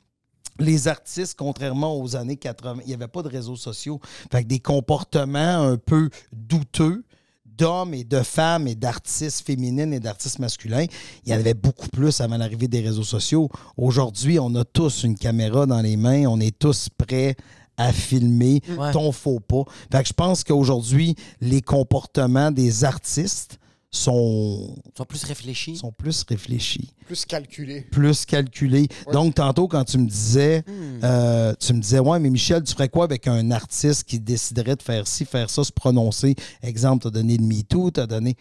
les artistes, contrairement aux années 80, il n'y avait pas de réseaux sociaux. Fait que des comportements un peu douteux d'hommes et de femmes et d'artistes féminines et d'artistes masculins, il y en avait beaucoup plus avant l'arrivée des réseaux sociaux. Aujourd'hui, on a tous une caméra dans les mains, on est tous prêts à filmer ton faux pas. Fait que je pense qu'aujourd'hui, les comportements des artistes sont plus réfléchis. Plus calculés. Ouais. Donc, tantôt, quand tu me disais, ouais, mais Michel, tu ferais quoi avec un artiste qui déciderait de faire ci, faire ça, se prononcer? Exemple, tu as donné le MeToo, tu as donné...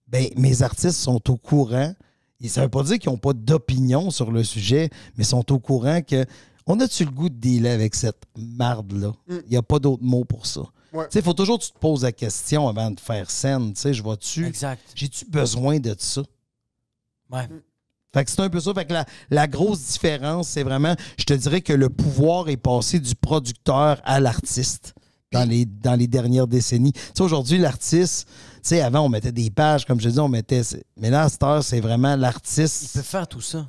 Ben, mes artistes sont au courant. Et ça ne veut pas dire qu'ils n'ont pas d'opinion sur le sujet, mais sont au courant que on a-tu le goût de dealer avec cette marde-là? Il n'y a pas d'autre mot pour ça. Ouais. Tu sais, il faut toujours que tu te poses la question avant de faire scène. Tu sais, je vois-tu... Exact. J'ai-tu besoin de ça? Ouais. Fait que c'est un peu ça. Fait que la grosse différence, c'est vraiment... Je te dirais que le pouvoir est passé du producteur à l'artiste dans les dernières décennies. Tu sais, aujourd'hui, l'artiste... Tu sais, avant, on mettait des pages, comme je dis, on mettait... Mais là, à cette heure, c'est vraiment l'artiste... Il peut faire tout ça.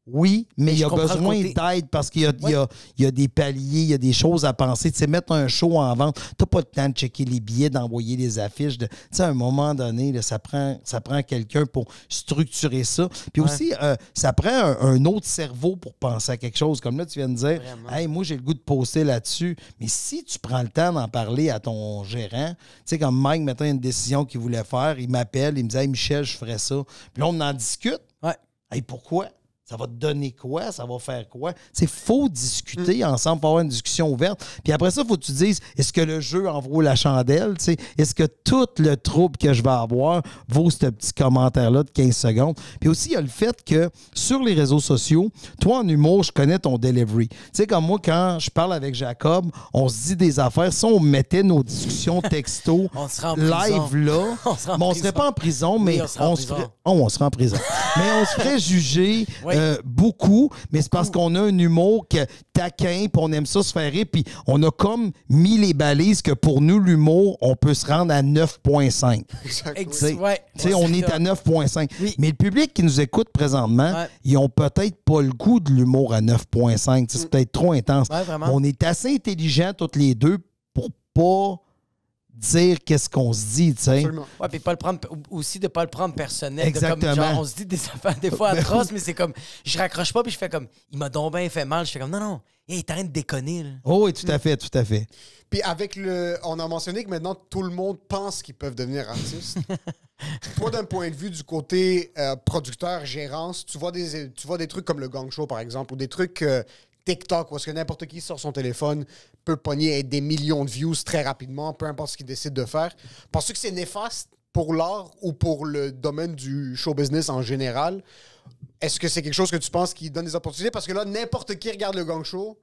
Oui, mais il y a comprends le besoin côté- d'aide parce qu'il y a des paliers, il y a des choses à penser. Tu sais, mettre un show en vente, t'as pas le temps de checker les billets, d'envoyer les affiches. Tu sais, à un moment donné, là, ça prend quelqu'un pour structurer ça. Puis aussi, ça prend un autre cerveau pour penser à quelque chose. Comme là, tu viens de dire, Vraiment. hey, moi, j'ai le goût de poster là-dessus. Mais si tu prends le temps d'en parler à ton gérant, tu sais, comme Mike, mettant une décision qu'il voulait faire, il m'appelle, il me dit, hey, Michel, je ferais ça. Puis là, on en discute. Ouais. Hey, pourquoi? Ça va te donner quoi? Ça va faire quoi? Il faut discuter ensemble, faut avoir une discussion ouverte. Puis après ça, il faut que tu dises, est-ce que le jeu en vaut la chandelle? T'sais? Est-ce que tout le trouble que je vais avoir vaut ce petit commentaire-là de 15 secondes? Puis aussi, il y a le fait que sur les réseaux sociaux, toi, en humour, je connais ton delivery. Tu sais, comme moi, quand je parle avec Jacob, on se dit des affaires. Si on mettait nos discussions texto On serait en prison. live là, On serait en mais on prison. serait pas en prison, mais Oui, on serait en prison. on serait en prison. Mais on se ferait juger Oui. beaucoup, mais c'est parce qu'on a un humour taquin, puis on aime ça se faire rire, puis on a comme mis les balises que pour nous, l'humour, on peut se rendre à 9,5. Ouais. Tu sais, on est à 9,5. Oui. Mais le public qui nous écoute présentement, Ouais. ils ont peut-être pas le goût de l'humour à 9,5. Tu sais, c'est peut-être trop intense. Ouais, vraiment. On est assez intelligents tous les deux pour pas dire qu'est-ce qu'on se dit, tu sais. Absolument. Ouais, puis pas le prendre aussi de pas le prendre personnel. Exactement. De comme, genre, on se dit des affaires des fois atroces, mais c'est comme je raccroche pas puis je fais comme il m'a donc bien fait mal, je fais comme non, il est en train de déconner là. Oh oui, tout à fait, tout à fait. Puis avec on a mentionné que maintenant tout le monde pense qu'ils peuvent devenir artistes. Toi, d'un point de vue du côté producteur, gérance, tu vois des trucs comme le Gang Show, par exemple, ou des trucs TikTok, où est-ce que n'importe qui sort son téléphone, peut pogner des millions de views très rapidement, peu importe ce qu'il décide de faire. Penses-tu que c'est néfaste pour l'art ou pour le domaine du show business en général? Est-ce que c'est quelque chose que tu penses qui donne des opportunités? Parce que là, n'importe qui regarde le Gang Show,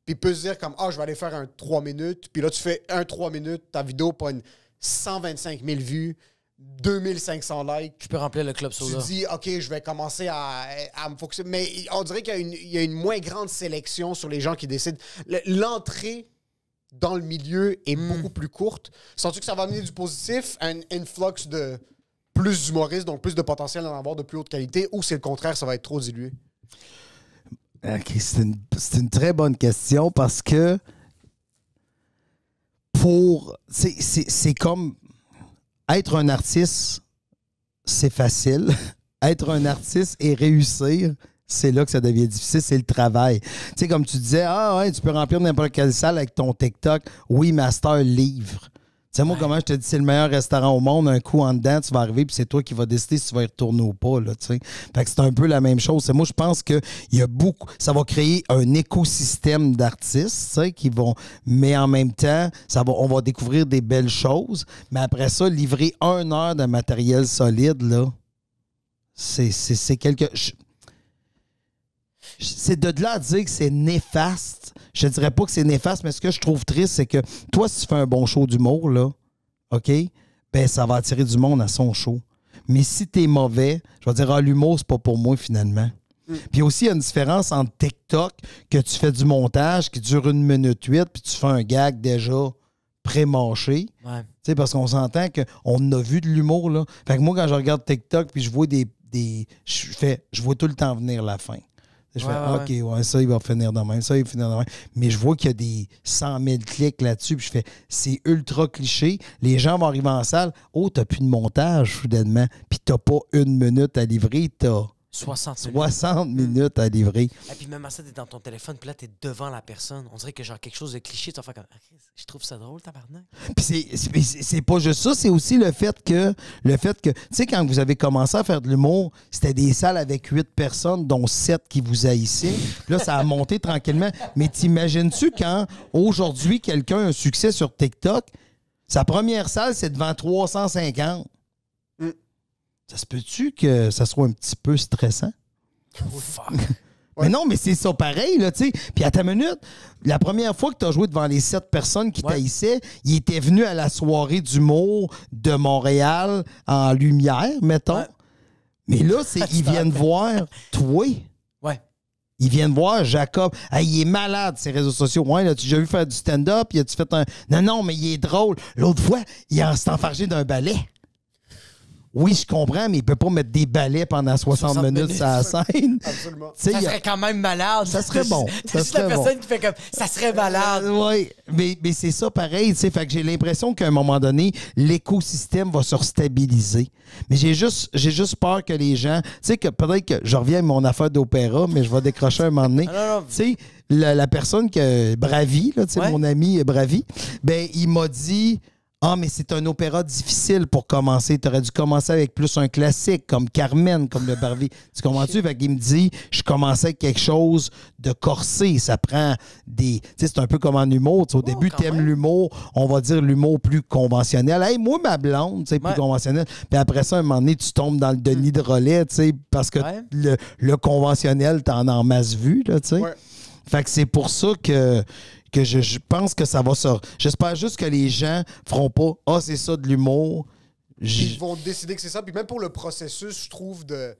puis peut se dire comme, je vais aller faire un 3 minutes, puis là, tu fais un 3 minutes, ta vidéo pogne 125 000 vues, 2500 likes. Je peux remplir le club Tu soda. dis, OK, je vais commencer à me focuser. Mais on dirait qu'il y a une moins grande sélection sur les gens qui décident. L'entrée dans le milieu est beaucoup plus courte. Sens-tu que ça va amener du positif, un influx de plus d'humoristes, donc plus de potentiel d'en avoir de plus haute qualité, ou c'est le contraire, ça va être trop dilué? OK, c'est une très bonne question parce que c'est comme être un artiste, c'est facile. Être un artiste et réussir, c'est là que ça devient difficile, c'est le travail. Tu sais, comme tu disais, tu peux remplir n'importe quelle salle avec ton TikTok. Oui, master livre. Tu sais, moi, comment je te dis, c'est le meilleur restaurant au monde, un coup en dedans, tu vas arriver, puis c'est toi qui vas décider si tu vas y retourner ou pas, là, tu sais. Fait que c'est un peu la même chose. Moi, je pense que il y a beaucoup, ça va créer un écosystème d'artistes, tu sais, qui vont, mais en même temps, on va découvrir des belles choses, mais après ça, livrer 1 heure de matériel solide, là, c'est quelque... C'est de là à dire que c'est néfaste. Je ne dirais pas que c'est néfaste, mais ce que je trouve triste, c'est que toi, si tu fais un bon show d'humour, là, OK, ben ça va attirer du monde à son show. Mais si t'es mauvais, je vais dire, l'humour, c'est pas pour moi, finalement. Puis aussi, il y a une différence entre TikTok, que tu fais du montage qui dure 1 minute 8, puis tu fais un gag déjà pré-mâché. Ouais. Tu sais, parce qu'on s'entend qu'on a vu de l'humour, là. Fait que moi, quand je regarde TikTok, puis je vois je vois tout le temps venir la fin. Je fais, OK, ça, il va finir de même, ça, il va finir de même. Mais je vois qu'il y a des 100 000 clics là-dessus, puis je fais, c'est ultra cliché. Les gens vont arriver en salle, t'as plus de montage, soudainement, puis t'as pas 1 minute à livrer, t'as 60 minutes à livrer. Et puis même à ça, t'es dans ton téléphone, puis là, t'es devant la personne. On dirait que genre quelque chose de cliché, tu vas faire comme, je trouve ça drôle, tabarnak. Puis c'est pas juste ça, c'est aussi le fait que, tu sais, quand vous avez commencé à faire de l'humour, c'était des salles avec 8 personnes, dont 7 qui vous haïssaient. Puis là, ça a monté tranquillement. Mais t'imagines-tu quand, aujourd'hui, quelqu'un a un succès sur TikTok, sa première salle, c'est devant 350? Ça se peut-tu que ça soit un petit peu stressant? Oh, fuck. Mais non, mais c'est ça pareil, là, tu sais. Puis à ta minute, la première fois que tu as joué devant les 7 personnes qui t'haïssaient, ils étaient venus à la soirée d'humour de Montréal en lumière, mettons. Ouais. Mais là, ils viennent voir toi. Ouais. Ils viennent voir Jacob. Hey, il est malade, ces réseaux sociaux. Ouais, là, tu déjà vu faire du stand-up? Il a-tu fait un... Non, mais il est drôle. L'autre fois, il s'est enfargé d'un balai. Oui, je comprends, mais il peut pas mettre des balais pendant 60 minutes sur la scène. Absolument. Tu sais, Ça serait quand même malade. Ça serait bon. C'est juste la personne qui fait comme ça serait malade. Oui, mais c'est ça pareil. Fait que j'ai l'impression qu'à un moment donné, l'écosystème va se stabiliser. Mais j'ai juste peur que les gens. Tu sais, que peut-être que je reviens à mon affaire d'opéra, mais je vais décrocher un moment donné. Non. Tu sais, la personne que Bravi, là, Ouais. mon ami Bravi, ben il m'a dit. Ah, mais c'est un opéra difficile pour commencer. Tu aurais dû commencer avec plus un classique, comme Carmen, comme le Barbie. Tu comprends-tu? Fait qu'il me dit, je commençais avec quelque chose de corsé. Ça prend des... Tu sais, c'est un peu comme en humour. Au début, quand tu aimes même. l'humour, on va dire l'humour plus conventionnel. Hey, moi, ma blonde, tu sais, plus Ouais. conventionnel. Puis après ça, à un moment donné, tu tombes dans le Denis de relais, tu sais, parce que Ouais. le conventionnel, t'en as en masse vu, là, tu sais. Ouais. Fait que c'est pour ça que je pense que ça va sortir. J'espère juste que les gens feront pas « Ah, c'est ça de l'humour. » Ils vont décider que c'est ça. Puis même pour le processus, je trouve, de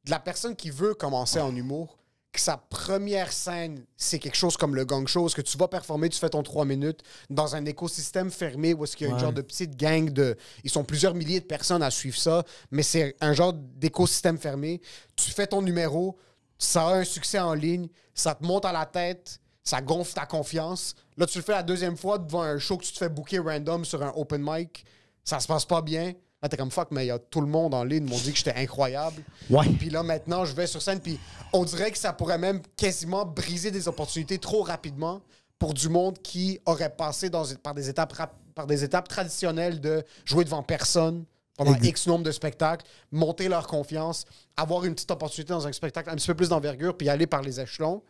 la personne qui veut commencer en humour, que sa première scène, c'est quelque chose comme le gang show, où est-ce que tu vas performer, tu fais ton 3 minutes dans un écosystème fermé où est-ce qu'il y a une genre de petite gang de... Ils sont plusieurs milliers de personnes à suivre ça, mais c'est un genre d'écosystème fermé. Tu fais ton numéro, ça a un succès en ligne, ça te monte à la tête, ça gonfle ta confiance. Là, tu le fais la deuxième fois devant un show que tu te fais booker random sur un open mic. Ça se passe pas bien. Là, t'es comme fuck, mais il y a tout le monde en ligne m'ont dit que j'étais incroyable. Ouais. Puis là, maintenant, je vais sur scène, puis on dirait que ça pourrait même quasiment briser des opportunités trop rapidement pour du monde qui aurait passé par des étapes traditionnelles de jouer devant personne pendant X nombre de spectacles, monter leur confiance, avoir une petite opportunité dans un spectacle un petit peu plus d'envergure, puis aller par les échelons,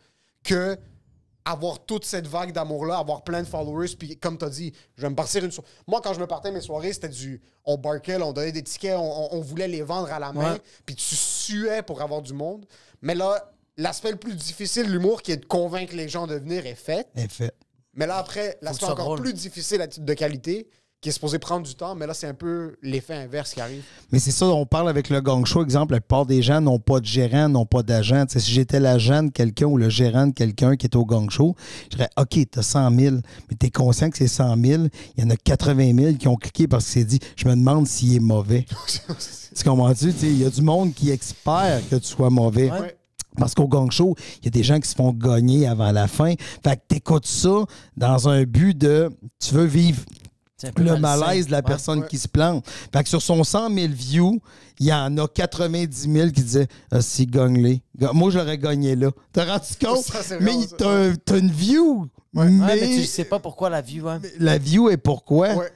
que avoir toute cette vague d'amour-là, avoir plein de followers, puis comme tu as dit, je vais me partir une soirée. Moi, quand je me partais mes soirées, c'était on barquait, on donnait des tickets, on voulait les vendre à la main, puis tu suais pour avoir du monde. Mais là, l'aspect le plus difficile de l'humour, qui est de convaincre les gens de venir, est fait. Mais là, après, l'aspect ça encore drôle. plus difficile à titre de qualité, qui est supposé prendre du temps, mais là, c'est un peu l'effet inverse qui arrive. Mais c'est ça, on parle avec le gang show, exemple, la plupart des gens n'ont pas de gérant, n'ont pas d'agent. Tu sais, si j'étais l'agent de quelqu'un ou le gérant de quelqu'un qui est au gang show, je dirais, OK, t'as 100 000, mais t'es conscient que c'est 100 000, il y en a 80 000 qui ont cliqué parce que c'est dit, je me demande s'il est mauvais. Tu comprends-tu? Il y a du monde qui espère que tu sois mauvais. Ouais. Parce qu'au gang show, il y a des gens qui se font gagner avant la fin. Fait que t'écoutes ça dans un but de, tu veux vivre C'est un peu le malsain. malaise de la personne Ouais. qui se plante. Fait que sur son 100 000 views, il y en a 90 000 qui disaient « si, gagne-les. Moi, j'aurais gagné là. » T'as rendu compte? Ça, c'est Mais vraiment ça. t'as une view. Ouais, Mais, mais tu sais pas pourquoi la vue, ouais. la view est pourquoi? Ouais.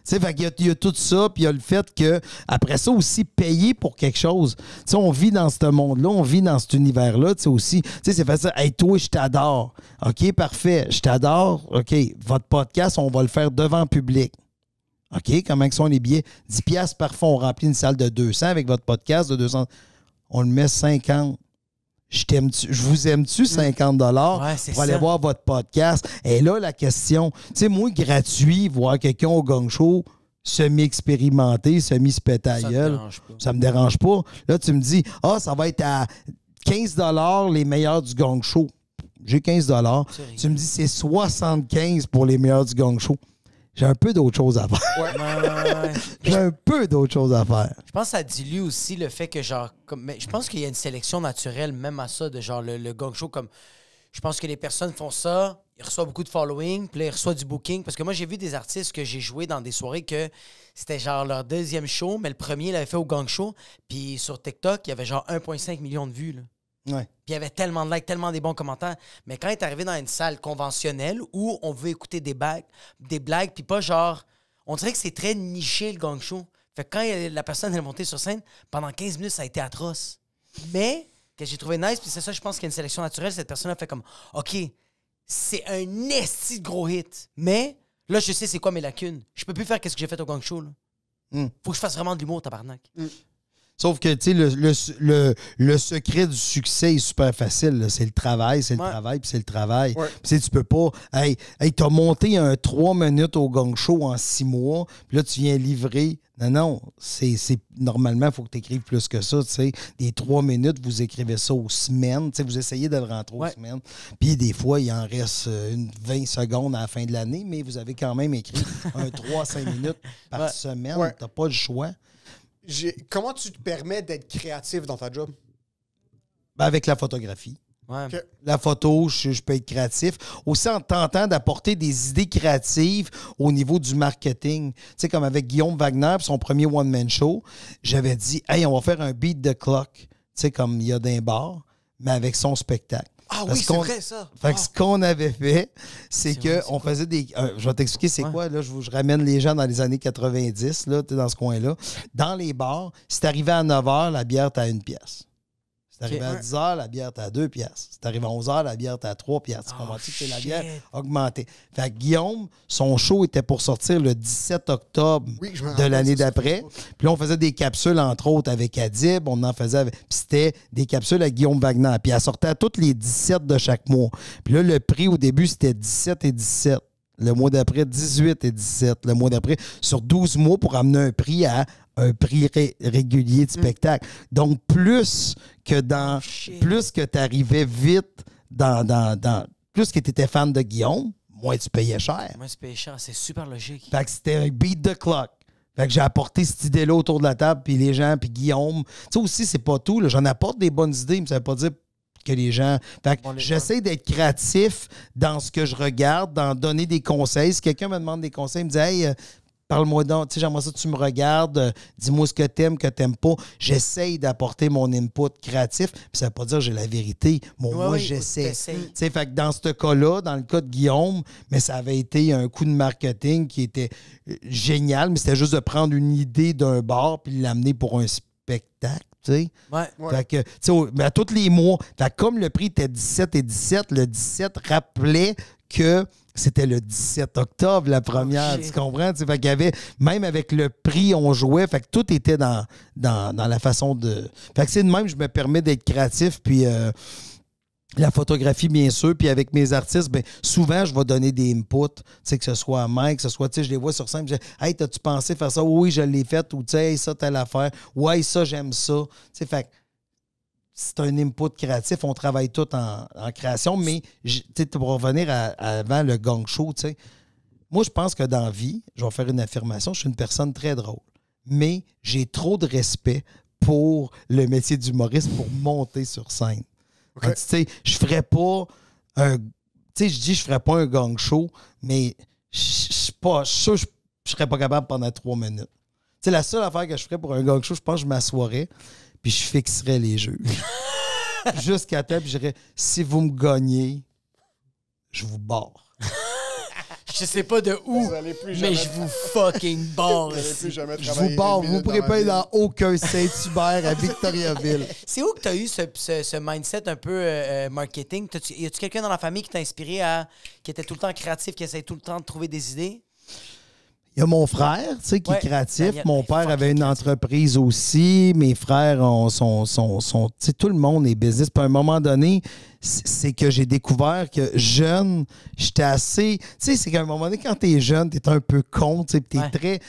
Tu sais, fait qu'il y a tout ça, puis il y a le fait que, après ça aussi, payer pour quelque chose. Tu sais, on vit dans ce monde-là, on vit dans cet univers-là, tu sais, aussi. Tu sais, c'est facile. Hey, toi, je t'adore. OK, parfait. Je t'adore. OK, votre podcast, on va le faire devant le public. OK, comment sont les billets? 10 piastres par fois, on remplit une salle de 200 avec votre podcast de 200. On le met 50. Je vous aime-tu 50 Ouais, c'est pour aller ça. voir votre podcast? Et là, la question, tu sais, moi, gratuit, voir quelqu'un au gang show, semi-expérimenté, semi-spéta Ça te gueule, dérange pas. ça me dérange pas. Là, tu me dis, ça va être à 15 les meilleurs du gang show. J'ai 15 C'est Tu me dis, c'est 75 pour les meilleurs du gang show. J'ai un peu d'autres choses à faire. Ouais. J'ai un peu d'autres choses à faire. Je pense que ça dilue aussi le fait que, genre, mais je pense qu'il y a une sélection naturelle même à ça, de genre le gang show. Comme, je pense que les personnes font ça, ils reçoivent beaucoup de following, puis là, ils reçoivent du booking. Parce que moi, j'ai vu des artistes que j'ai joué dans des soirées que c'était genre leur deuxième show, mais le premier, ils l'avaient fait au gang show. Puis sur TikTok, il y avait genre 1,5 million de vues, là. Ouais. Puis il y avait tellement de likes, tellement des bons commentaires. Mais quand il est arrivé dans une salle conventionnelle où on veut écouter des blagues, puis pas genre... On dirait que c'est très niché, le gang show. Fait que quand la personne est montée sur scène, pendant 15 minutes, ça a été atroce. Mais, que j'ai trouvé nice, puis c'est ça, je pense qu'il y a une sélection naturelle. Cette personne a fait comme, OK, c'est un esti de gros hit. Mais, là, je sais c'est quoi mes lacunes. Je peux plus faire ce que j'ai fait au gang show, là. Faut que je fasse vraiment de l'humour, tabarnak. Sauf que, tu sais, le secret du succès est super facile. Là. C'est le travail, c'est le travail, puis c'est le travail. Ouais. Puis, tu sais, tu peux pas... Hey, t'as monté un 3 minutes au gang show en 6 mois, puis là, tu viens livrer... Non, c'est normalement, il faut que tu écrives plus que ça, tu sais. Des 3 minutes, vous écrivez ça aux semaines, tu sais, vous essayez de le rentrer aux semaines. Puis des fois, il en reste 20 secondes à la fin de l'année, mais vous avez quand même écrit un 3 à 5 minutes par semaine. Ouais. T'as pas le choix. Comment tu te permets d'être créatif dans ta job? Ben, avec la photographie. Ouais. Que- La photo, je peux être créatif. Aussi en tentant d'apporter des idées créatives au niveau du marketing. Tu sais, comme avec Guillaume Wagner, son premier one-man show, j'avais dit, hey, on va faire un beat the clock. Tu sais, comme il y a d'un bar, mais avec son spectacle. Ah Parce oui, c'est qu'on- vrai, ça. Fait que ce qu'on avait fait, c'est vrai, qu'on faisait des. Je vais t'expliquer c'est Ouais. quoi. Là, je ramène les gens dans les années 90, là, dans ce coin-là. Dans les bars, si t'arrivais à 9 h, la bière, t'as 1 pièce. Si t'arrivais à 10 h, la bière, t'as 2 pièces. Si t'arrivais à 11 h, la bière, t'as 3 pièces. Tu comprends-tu que c'est la bière augmentée? Fait que Guillaume, son show était pour sortir le 17 octobre Oui, je me de rappelle, l'année ça, sur d'après. Facebook. Puis là, on faisait des capsules, entre autres, avec Adib. On en faisait avec... Puis c'était des capsules avec Guillaume Wagner. Puis elle sortait à toutes les 17 de chaque mois. Puis là, le prix, au début, c'était 17 et 17. Le mois d'après, 18 et 17. Le mois d'après, sur 12 mois pour amener un prix à un prix régulier de spectacle. Donc, plus que tu arrivais vite plus que tu étais fan de Guillaume, moins tu payais cher. Moi, c'est payé cher. C'est super logique. Fait que c'était un beat the clock. Fait que j'ai apporté cette idée-là autour de la table, puis les gens, puis Guillaume. Tu sais aussi, c'est pas tout. Là. J'en apporte des bonnes idées, mais ça veut pas dire que les gens... Fait que j'essaie d'être créatif dans ce que je regarde, d'en donner des conseils. Si quelqu'un me demande des conseils, il me dit « Hey, parle-moi donc, tu sais, j'aimerais ça que tu me regardes, dis-moi ce que t'aimes pas. » J'essaie d'apporter mon input créatif, puis ça veut pas dire que j'ai la vérité. Bon, moi, oui, j'essaie. t'essayes. Tu sais, fait que dans ce cas-là, dans le cas de Guillaume, mais ça avait été un coup de marketing qui était génial, mais c'était juste de prendre une idée d'un bar puis l'amener pour un spectacle, tu sais. Ouais. Fait que, tu sais, mais à tous les mois, fait que comme le prix était 17 et 17, le 17 rappelait que c'était le 17 octobre, la première, tu comprends? Tu sais, fait qu'il y avait, même avec le prix, on jouait, fait que tout était dans la façon de... Fait que c'est de même, je me permets d'être créatif, puis la photographie, bien sûr, puis avec mes artistes, bien, souvent, je vais donner des inputs, tu sais, que ce soit à Mike, que ce soit, tu sais, je les vois sur scène, je dis « Hey, t'as-tu pensé faire ça? Oui, je l'ai fait. » Ou, tu sais, « Hey, ça, telle affaire. » Ouais, ça, j'aime ça. Tu sais, fait que c'est un input créatif. On travaille tout en création, mais, tu sais, pour revenir avant le gang show, tu sais, moi, je pense que dans la vie, je vais faire une affirmation, je suis une personne très drôle, mais j'ai trop de respect pour le métier d'humoriste pour monter sur scène. Okay. Tu sais, je ferais pas un... Tu sais, je dis je ferais pas un gang show, mais je suis pas sûr, je serais pas capable pendant 3 minutes. Tu sais, la seule affaire que je ferais pour un gang show, je pense que je m'assoirais puis je fixerais les juges. Jusqu'à temps, puis je dirais, si vous me gagnez, je vous barre. Je sais pas de où, Vous allez plus mais jamais- je vous fucking barre. Vous n'allez plus jamais Je travailler vous barre, une vous ne minute pourrez ma pas être vie. dans aucun Saint-Hubert à Victoriaville. C'est où que tu as eu ce mindset un peu marketing? Y a-tu quelqu'un dans la famille qui t'a inspiré qui était tout le temps créatif, qui essaie tout le temps de trouver des idées? Il y a mon frère, tu sais, qui Ouais, est créatif. Daniel, Mon père fucking avait une créatif. entreprise aussi. Mes frères sont tu sais, tout le monde est business. Puis à un moment donné, c'est que j'ai découvert que jeune, j'étais assez... Tu sais, c'est qu'à un moment donné, quand t'es jeune, t'es un peu con, tu sais, puis Ouais.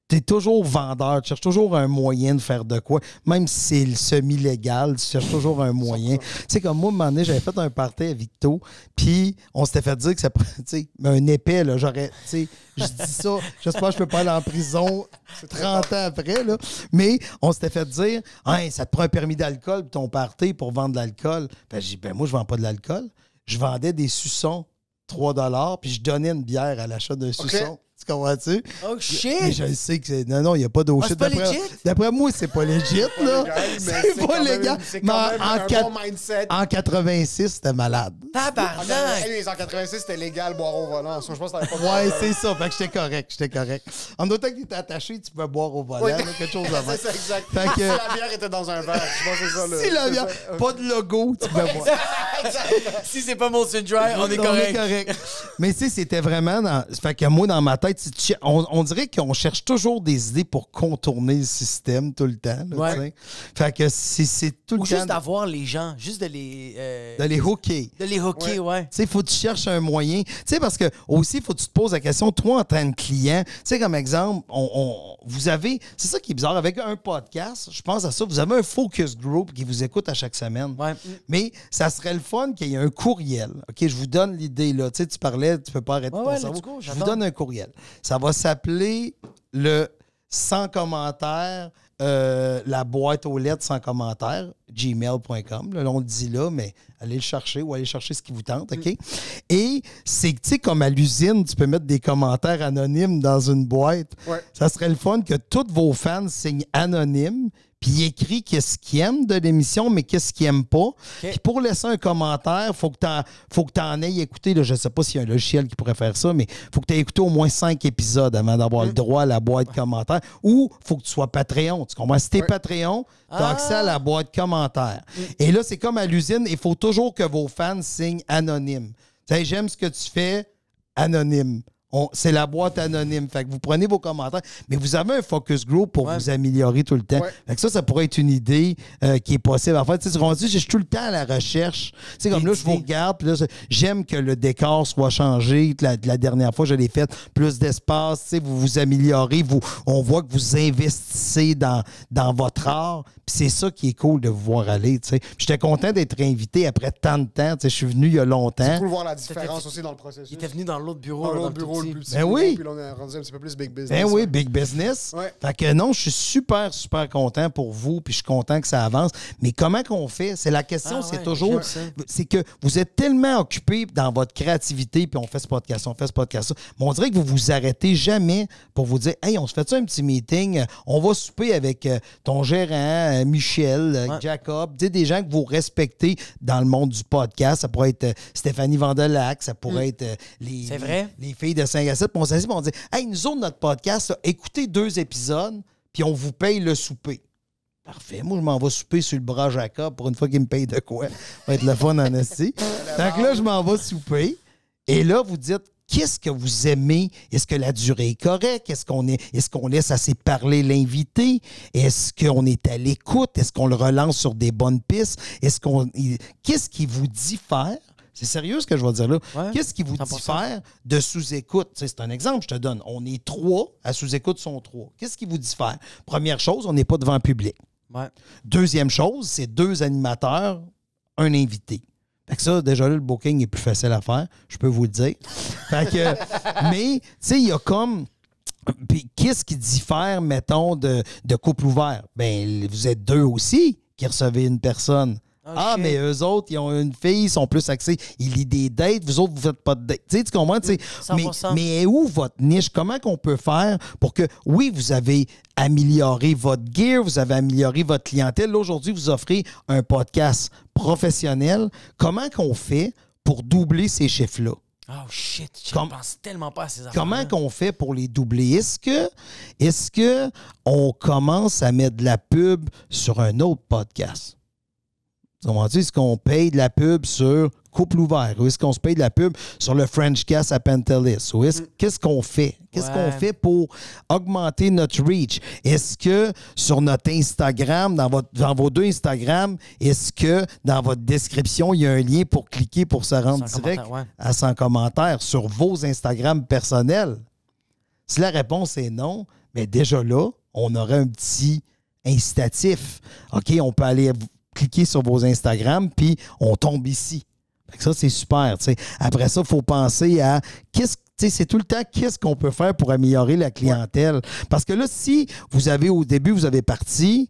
t'es toujours vendeur, tu cherches toujours un moyen de faire de quoi. Même si c'est le semi-légal, tu cherches toujours un moyen. Tu sais, comme moi, à un moment donné, j'avais fait un party à Victo, puis on s'était fait dire que ça... Tu sais, mais un épais, là, j'aurais... Tu sais, je dis ça, j'espère que je peux pas aller en prison 30 ans après, là. Mais on s'était fait dire, hey, ça te prend un permis d'alcool pour ton party pour vendre de l'alcool. Ben, j'ai dit, ben moi, je vends pas de l'alcool. Je vendais des suçons 3 $, puis je donnais une bière à l'achat d'un suçon. Tu comprends-tu? Oh Mais shit! je sais que c'est. Non, il n'y a pas d'eau Ah, c'est shit. pas D'après- legit? D'après moi, c'est pas legit, là. C'est pas quand même- légal. C'est Mais quand même un quatre- bon mindset. en 86, c'était malade. Tabarnak! Hey, en 86, c'était légal boire au volant. Je pense que t'avais pas Ouais, c'est ça. Fait que j'étais correct. En autant que t'étais attaché, tu pouvais boire au volant, Oui. là, quelque chose avant. C'est ça, exact. Fait que- Si la bière était dans un verre, je pense que c'est ça. Si la bière, pas de logo, tu pouvais boire. Si c'est pas Molson Dry, on est correct. Mais tu sais, c'était vraiment dans. Fait que moi, dans ma tête, on dirait qu'on cherche toujours des idées pour contourner le système tout le temps. Là, Ouais. tu sais. Fait que c'est tout Ou le juste temps d'avoir les gens, juste de les... de les hooker. de les hooker, ouais. Tu sais, faut que tu cherches un moyen. Tu sais, parce que aussi, faut que tu te poses la question, toi, en tant que client, tu sais, comme exemple, vous avez, c'est ça qui est bizarre, avec un podcast, je pense à ça, vous avez un focus group qui vous écoute à chaque semaine. Ouais. Mais ça serait le fun qu'il y ait un courriel. OK, je vous donne l'idée, là. Tu sais, tu parlais, tu peux pas arrêter Ouais, ton ouais, cerveau. let's go, Je vous j'adore. donne un courriel. Ça va s'appeler le 100 commentaires la boîte aux lettres sans commentaire, gmail.com. Là, on le dit là, mais allez le chercher ou allez chercher ce qui vous tente, OK? Et c'est, tu sais, comme à l'usine, tu peux mettre des commentaires anonymes dans une boîte. Ouais. Ça serait le fun que tous vos fans signent anonyme, puis ils écrivent qu'est-ce qu'ils aiment de l'émission, mais qu'est-ce qu'ils n'aiment pas. Puis pour laisser un commentaire, il faut que tu en aies écouté. Là, je ne sais pas s'il y a un logiciel qui pourrait faire ça, mais il faut que tu aies écouté au moins 5 épisodes avant d'avoir le droit à la boîte commentaire. Ou il faut que tu sois Patreon. Tu comprends? Si tu es Patreon, tu as accès à la boîte commentaire. Et là, c'est comme à l'usine, il faut toujours que vos fans signent anonyme. Tu sais, j'aime ce que tu fais, anonyme. C'est la boîte anonyme. Fait que vous prenez vos commentaires, mais vous avez un focus group pour vous améliorer tout le temps. Ouais. Fait que ça pourrait être une idée qui est possible. En fait, tu sais, je suis tout le temps à la recherche. Tu sais, comme là, je vous regarde, puis là, j'aime que le décor soit changé. La dernière fois, je l'ai fait, plus d'espace, tu sais, vous vous améliorez, on voit que vous investissez dans votre art. Puis c'est ça qui est cool de vous voir aller, tu sais. J'étais content d'être invité après tant de temps. Tu sais, je suis venu il y a longtemps. C'est cool de voir la différence aussi dans le processus. Il était venu dans l'autre bureau. Dans là, l'autre dans le bureau, tout le petit. plus petit. Ben oui. Puis là, on est rendu un petit peu plus big business. Ben oui, big business. Ouais. Fait que non, je suis super, super content pour vous, puis je suis content que ça avance. Mais comment qu'on fait? C'est la question, c'est toujours... C'est que vous êtes tellement occupé dans votre créativité, puis on fait ce podcast, ça. Mais on dirait que vous vous arrêtez jamais pour vous dire, hey, on se fait ça un petit meeting, on va souper avec ton gérant, Michel, Jacob, des gens que vous respectez dans le monde du podcast. Ça pourrait être Stéphanie Vandelac, ça pourrait être les filles de Saint-Hyacinthe. Puis on s'assit et on dit, hey, nous autres, notre podcast, là, écoutez 2 épisodes, puis on vous paye le souper. Parfait. Moi, je m'en vais souper sur le bras Jacob pour une fois qu'il me paye de quoi. Ça va être le fun en esti. Donc là, je m'en vais souper. Et là, vous dites, qu'est-ce que vous aimez? Est-ce que la durée est correcte? Est-ce qu'on laisse assez parler l'invité? Est-ce qu'on est à l'écoute? Est-ce qu'on le relance sur des bonnes pistes? Qu'est-ce qui vous diffère? C'est sérieux ce que je vais dire là. Ouais, qu'est-ce qui vous 100%. Diffère de sous-écoute? Tu sais, c'est un exemple, je te donne. On est 3, à sous-écoute sont 3. Qu'est-ce qui vous diffère? Première chose, on n'est pas devant le public. Ouais. Deuxième chose, c'est 2 animateurs, un invité. Fait que ça, déjà là, le booking est plus facile à faire, je peux vous le dire. Fait que, mais, tu sais, il y a comme... Puis qu'est-ce qui diffère, mettons, de couple ouvert? Bien, vous êtes 2 aussi qui recevez une personne. Mais eux autres, ils ont une fille, ils sont plus axés. Ils lisent des dates, vous autres, vous faites pas de dates. Tu sais, tu comprends? Mais où votre niche? Comment qu'on peut faire pour que, oui, vous avez amélioré votre gear, vous avez amélioré votre clientèle. Là, aujourd'hui, vous offrez un podcast professionnel. Comment qu'on fait pour doubler ces chiffres-là? Oh shit, je pense tellement pas à ces affaires. Comment qu'on fait pour les doubler? Est-ce que on commence à mettre de la pub sur un autre podcast? Est-ce qu'on paye de la pub sur Couple ouvert? Ou est-ce qu'on se paye de la pub sur le French Cast à Pantelis? Ou qu'est-ce qu'on fait? Qu'est-ce qu'on fait pour augmenter notre reach? Est-ce que sur notre Instagram, dans vos 2 Instagram, est-ce que dans votre description, il y a un lien pour cliquer pour se rendre direct à 100 commentaires sur vos Instagram personnels? Si la réponse est non, bien déjà là, on aurait un petit incitatif. OK, on peut aller cliquer sur vos Instagram, puis on tombe ici. Fait que ça, c'est super. T'sais. Après ça, il faut penser à c'est tout le temps qu'est-ce qu'on peut faire pour améliorer la clientèle. Parce que là, si vous avez au début, vous avez parti,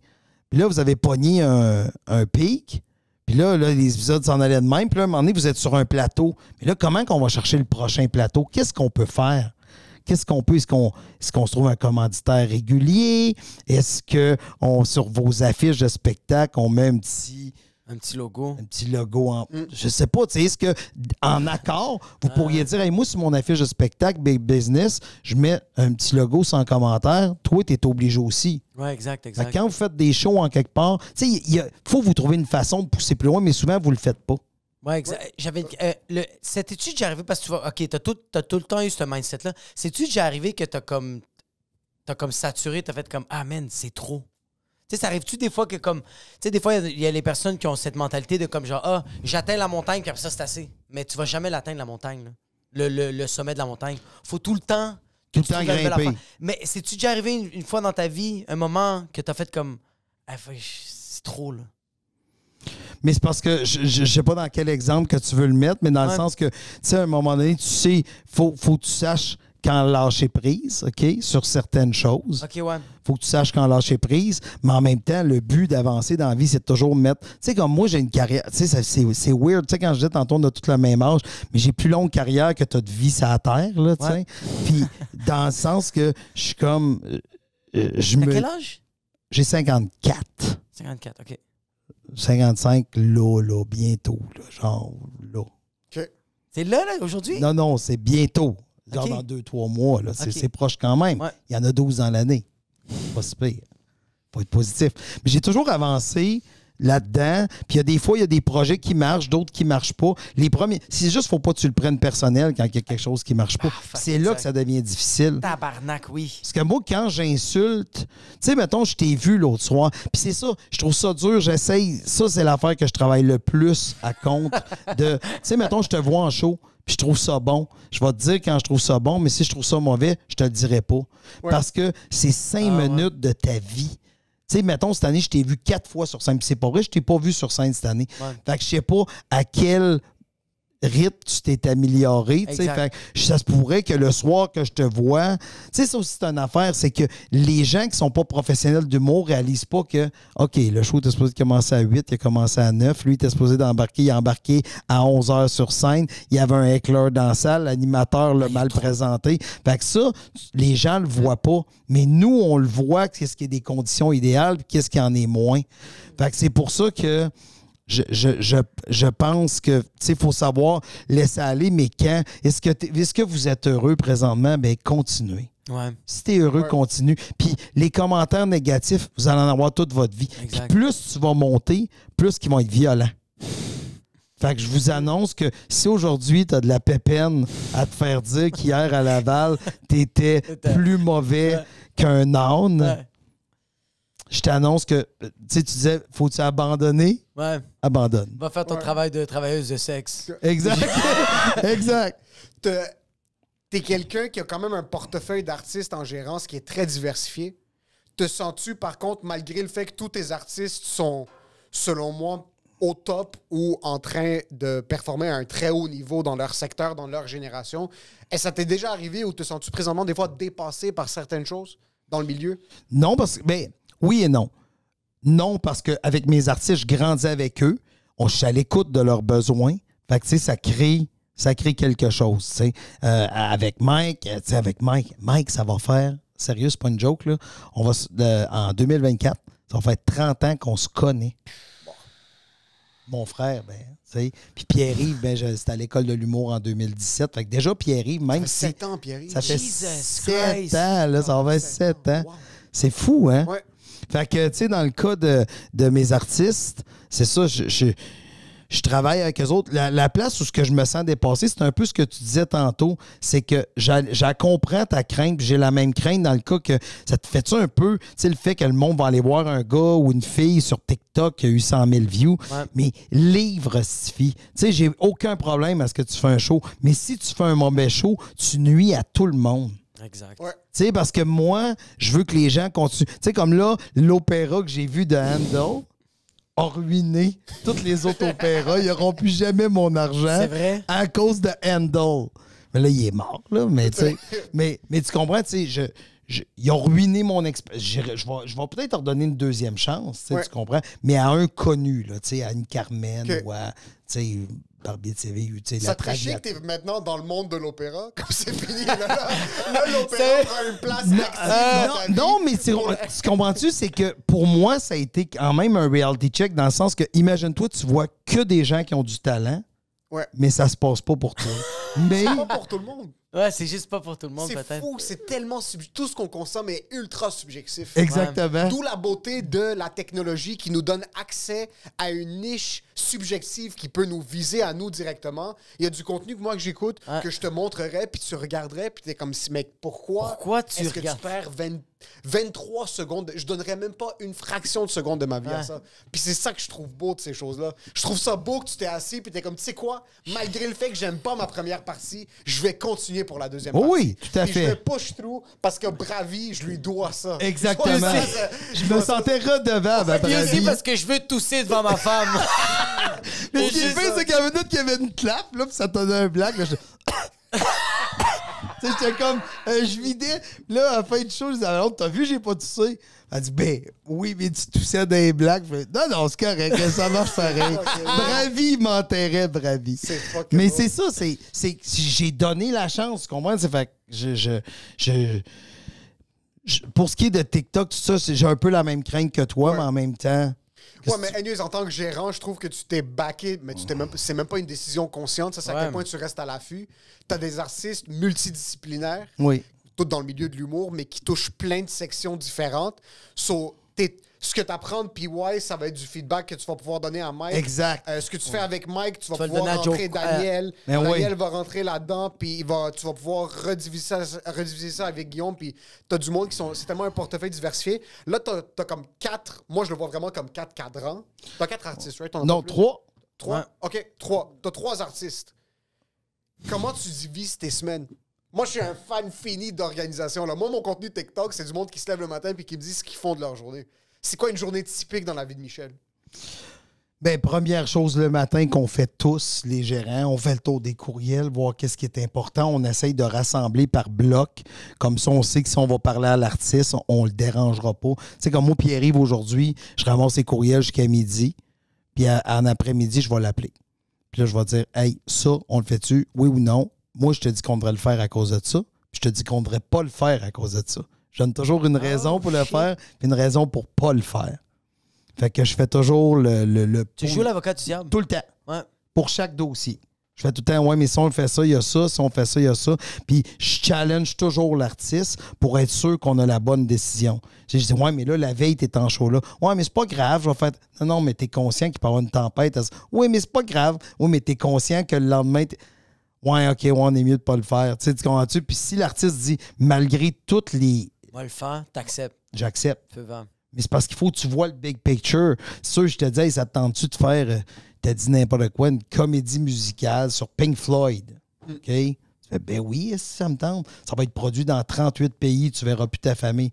puis là, vous avez pogné un pic, puis là, les épisodes s'en allaient de même, puis là, à un moment donné, vous êtes sur un plateau. Mais là, comment qu'on va chercher le prochain plateau? Qu'est-ce qu'on peut faire? Qu'est-ce qu'on peut? Est-ce qu'on se trouve un commanditaire régulier? Est-ce que sur vos affiches de spectacle, on met un petit logo? Un petit logo. Je sais pas. Est-ce qu'en accord, vous pourriez dire, hey, moi, sur mon affiche de spectacle, Big Business, je mets un petit logo sans commentaire. Toi, tu es obligé aussi. Oui, exact. Quand vous faites des shows en quelque part, il faut vous trouver une façon de pousser plus loin, mais souvent, vous ne le faites pas. Oui, exact. Cette étude, j'ai arrivé parce que tu vois, OK, t'as tout le temps eu ce mindset-là. C'est-tu déjà arrivé que t'as comme saturé, t'as fait comme, ah, man, c'est trop? Tu sais, ça arrive-tu des fois que comme... Tu sais, des fois, il y a les personnes qui ont cette mentalité de comme genre, ah, j'atteins la montagne, puis après ça, c'est assez. Mais tu vas jamais l'atteindre, la montagne, là. Le sommet de la montagne. Faut tout le temps... Tout le temps grimper. Mais c'est-tu déjà arrivé une fois dans ta vie, un moment que t'as fait comme, ah, c'est trop, là? Mais c'est parce que je ne sais pas dans quel exemple que tu veux le mettre, mais dans le sens que, tu sais, à un moment donné, tu sais, faut que tu saches quand lâcher prise, OK, sur certaines choses. OK, ouais. Faut que tu saches quand lâcher prise, mais en même temps, le but d'avancer dans la vie, c'est de toujours mettre... Tu sais, comme moi, j'ai une carrière... Tu sais, c'est weird. Tu sais, quand je dis tantôt, on a tout le même âge, mais j'ai plus longue carrière que tu as de vie sur la terre, là, tu sais. Ouais. Puis, dans le sens que je suis comme... T'as quel âge? J'ai 54. 54, OK. 55, là, bientôt, là, genre, là. OK. C'est là, aujourd'hui? Non, c'est bientôt. Genre OK. dans 2-3 mois, là. OK. C'est proche quand même. Ouais. Il y en a 12 dans l'année. Pas si pire. Faut être positif. Mais j'ai toujours avancé là-dedans. Puis il y a des fois, il y a des projets qui marchent, d'autres qui ne marchent pas. Les premiers, c'est juste, faut pas que tu le prennes personnel quand il y a quelque chose qui ne marche pas. C'est là que ça devient difficile. Tabarnak, oui. Parce que moi, quand j'insulte, tu sais, mettons, je t'ai vu l'autre soir, puis c'est ça, je trouve ça dur, j'essaye, ça, c'est l'affaire que je travaille le plus à compte de, tu sais, mettons, je te vois en show, puis je trouve ça bon. Je vais te dire quand je trouve ça bon, mais si je trouve ça mauvais, je te le dirai pas. Ouais. Parce que c'est 5 minutes de ta vie. Tu sais, mettons, cette année, je t'ai vu 4 fois sur scène. Puis c'est pas vrai, je t'ai pas vu sur scène cette année. Ouais. Fait que je sais pas à quel rythme tu t'es amélioré. Tu sais. Exact. Fait que ça se pourrait que le soir que je te vois... Tu sais, ça aussi, c'est une affaire. C'est que les gens qui sont pas professionnels d'humour réalisent pas que, OK, le show était supposé commencer à 8, il a commencé à 9. Lui, il était supposé d'embarquer, il a embarqué à 11 heures sur scène. Il y avait un heckler dans la salle. L'animateur l'a mal présenté. Fait que ça, les gens le voient pas. Mais nous, on le voit, qu'est-ce qui est des conditions idéales puis qu'est-ce qui en est moins. Fait que c'est pour ça que je pense que, tu sais, il faut savoir laisser aller, mais quand? Est-ce que vous êtes heureux présentement? Bien, continuez. Ouais. Si tu es heureux, continue. Puis les commentaires négatifs, vous allez en avoir toute votre vie. Puis Exact. plus tu vas monter, plus ils vont être violents. Fait que je vous annonce que si aujourd'hui, tu as de la pépine à te faire dire qu'hier à Laval, tu étais plus mauvais qu'un âne, Ouais. je t'annonce que, tu sais, tu disais, faut-tu abandonner? Ouais. Abandonne. Va faire ton travail de travailleuse de sexe. Exact. Exact. T'es quelqu'un qui a quand même un portefeuille d'artistes en gérance qui est très diversifié. Te sens-tu, par contre, malgré le fait que tous tes artistes sont, selon moi, au top ou en train de performer à un très haut niveau dans leur secteur, dans leur génération, est-ce que ça t'est déjà arrivé ou te sens-tu présentement des fois dépassé par certaines choses dans le milieu? Non, parce que, ben, oui et non. Non, parce qu'avec mes artistes, je grandis avec eux. Je suis à l'écoute de leurs besoins. Fait que, tu sais, ça crée quelque chose, tu sais. Avec Mike, tu sais, Mike, ça va faire, sérieux, c'est pas une joke, là. On va, en 2024, ça va faire 30 ans qu'on se connaît. Mon frère, ben, tu sais. Puis Pierre-Yves, ben, c'était à l'école de l'humour en 2017. Fait que déjà, Pierre-Yves, même si... 7 ans, Pierre-Yves. Ça fait Jesus 7 Christ. ans, là, ça va faire 7 ans. Wow. C'est fou, hein? Ouais. Fait que, tu sais, dans le cas de mes artistes, c'est ça, je travaille avec eux autres. La place où ce que je me sens dépassé, c'est un peu ce que tu disais tantôt, c'est que j'ai comprends ta crainte, puis j'ai la même crainte dans le cas que ça te fait-tu un peu, tu sais, le fait que le monde va aller voir un gars ou une fille sur TikTok qui a eu 100 000 views, Ouais. mais livre suffit. Tu sais, j'ai aucun problème à ce que tu fais un show, mais si tu fais un mauvais show, tu nuis à tout le monde. Exact. Ouais. Tu sais, parce que moi, je veux que les gens continuent. Tu sais, comme là, l'opéra que j'ai vu de Handel a ruiné tous les autres opéras. Ils n'auront plus jamais mon argent C'est vrai? à cause de Handel. Mais là, il est mort, là. Mais, tu sais, mais tu comprends, tu sais, ils ont ruiné mon expérience. Je vais peut-être leur donner une deuxième chance, tu sais, Ouais. tu comprends? Mais à un connu, là, tu sais, à une Carmen Ok. ou à, tu sais, Barbier TV, tu sais, Ça la te fait chier que Traviata. t'es maintenant dans le monde de l'opéra, comme c'est fini. Là, l'opéra C'est- prend une place active dans ta vie. Non, mais tu comprends-tu, c'est que pour moi, ça a été quand même un reality check dans le sens que, imagine-toi, tu vois que des gens qui ont du talent, Ouais. mais ça se passe pas pour toi. Mais C'est pas pour tout le monde. Ouais, c'est juste pas pour tout le monde, C'est peut-être. fou, c'est tellement... Tout ce qu'on consomme est ultra subjectif. exactement. D'où la beauté de la technologie qui nous donne accès à une niche subjective qui peut nous viser à nous directement. Il y a du contenu que moi que j'écoute, Ouais. que je te montrerais, puis tu regarderais, puis t'es comme si, mec, Pourquoi tu est-ce que regardes? tu perds 23 secondes? Je donnerais même pas une fraction de seconde de ma vie à Ouais. ça. Puis c'est ça que je trouve beau de ces choses-là. Je trouve ça beau que tu t'es assis, puis t'es comme, tu sais quoi? Malgré le fait que j'aime pas ma première partie, je vais continuer pour la deuxième Oh partie. oui, tout à Puis fait. je vais push through parce que Bravi, je lui dois ça. Exactement. Je Je me sentais redevable à Puis aussi Bravi. parce que je veux tousser devant ma femme. Mais ce qui est c'est fait, ça. c'est qu'à la minute qu'il y avait une clap, là, puis ça donnait un blague, là, Tu sais, j'étais comme, je vidais. Là, à la fin du show, je disais, alors, t'as vu, j'ai pas toussé. Elle dit, ben, oui, mais tu toussais dans les blagues. Je fais, non, c'est correct, ça marche pareil. Bravi, il m'enterrait, Bravi. Mais c'est ça, j'ai donné la chance, tu comprends? C'est fait que pour ce qui est de TikTok, tout ça, j'ai un peu la même crainte que toi, mais en même temps. Ouais, mais anyways, en tant que gérant, je trouve que tu t'es backé, mais c'est même pas une décision consciente. Ça, c'est à quel point tu restes à l'affût. T'as des artistes multidisciplinaires. Oui. Tout dans le milieu de l'humour, mais qui touchent plein de sections différentes. Ce que tu apprends de PY, ça va être du feedback que tu vas pouvoir donner à Mike. Exact. Ce que tu fais avec Mike, tu vas le pouvoir donner à rentrer Joe. Daniel. Ben Daniel va rentrer là-dedans, puis tu vas pouvoir rediviser ça avec Guillaume, puis tu as du monde qui sont... C'est tellement un portefeuille diversifié. Là, tu as comme 4... Moi, je le vois vraiment comme 4 cadrans. Tu as 4 artistes, right? Non, 3. 3? Ouais. OK, 3. Tu as 3 artistes. Comment tu divises tes semaines? Moi, je suis un fan fini d'organisation. Là. Moi, mon contenu TikTok, c'est du monde qui se lève le matin et qui me dit ce qu'ils font de leur journée. C'est quoi une journée typique dans la vie de Michel? Ben, première chose le matin qu'on fait tous, les gérants, on fait le tour des courriels, voir qu'est-ce qui est important. On essaye de rassembler par bloc. Comme ça, on sait que si on va parler à l'artiste, on le dérangera pas. Tu sais, comme moi, Pierre-Yves, aujourd'hui, je ramasse les courriels jusqu'à midi. Puis en après-midi, je vais l'appeler. Puis là, je vais dire, hey, ça, on le fait-tu? Oui ou non? Moi, je te dis qu'on devrait le faire à cause de ça. Puis je te dis qu'on ne devrait pas le faire à cause de ça. Je donne toujours une raison pour le faire, puis une raison pour pas le faire. Fait que je fais toujours le Tu joues l'avocat du diable. tout le temps. Ouais. Pour chaque dossier. Je fais tout le temps, ouais, mais si on fait ça, il y a ça. Si on fait ça, il y a ça. Puis je challenge toujours l'artiste pour être sûr qu'on a la bonne décision. Je dis, ouais, mais là, la veille, t'es en show là. Ouais, mais c'est pas grave. Je vais faire, non, mais t'es conscient qu'il peut y avoir une tempête. Oui, mais c'est pas grave. Oui, mais t'es conscient que le lendemain, ouais, OK, ouais, on est mieux de pas le faire. Tu sais, tu comprends-tu? Puis si l'artiste dit, malgré toutes les. On va le faire, t'acceptes. J'accepte. Feu vent. Mais c'est parce qu'il faut que tu vois le big picture. C'est sûr, je te dis, hey, ça te tente-tu de faire, t'as dit n'importe quoi, une comédie musicale sur Pink Floyd? OK? Tu fais, ben oui, ça me tente. Ça va être produit dans 38 pays, tu verras plus ta famille.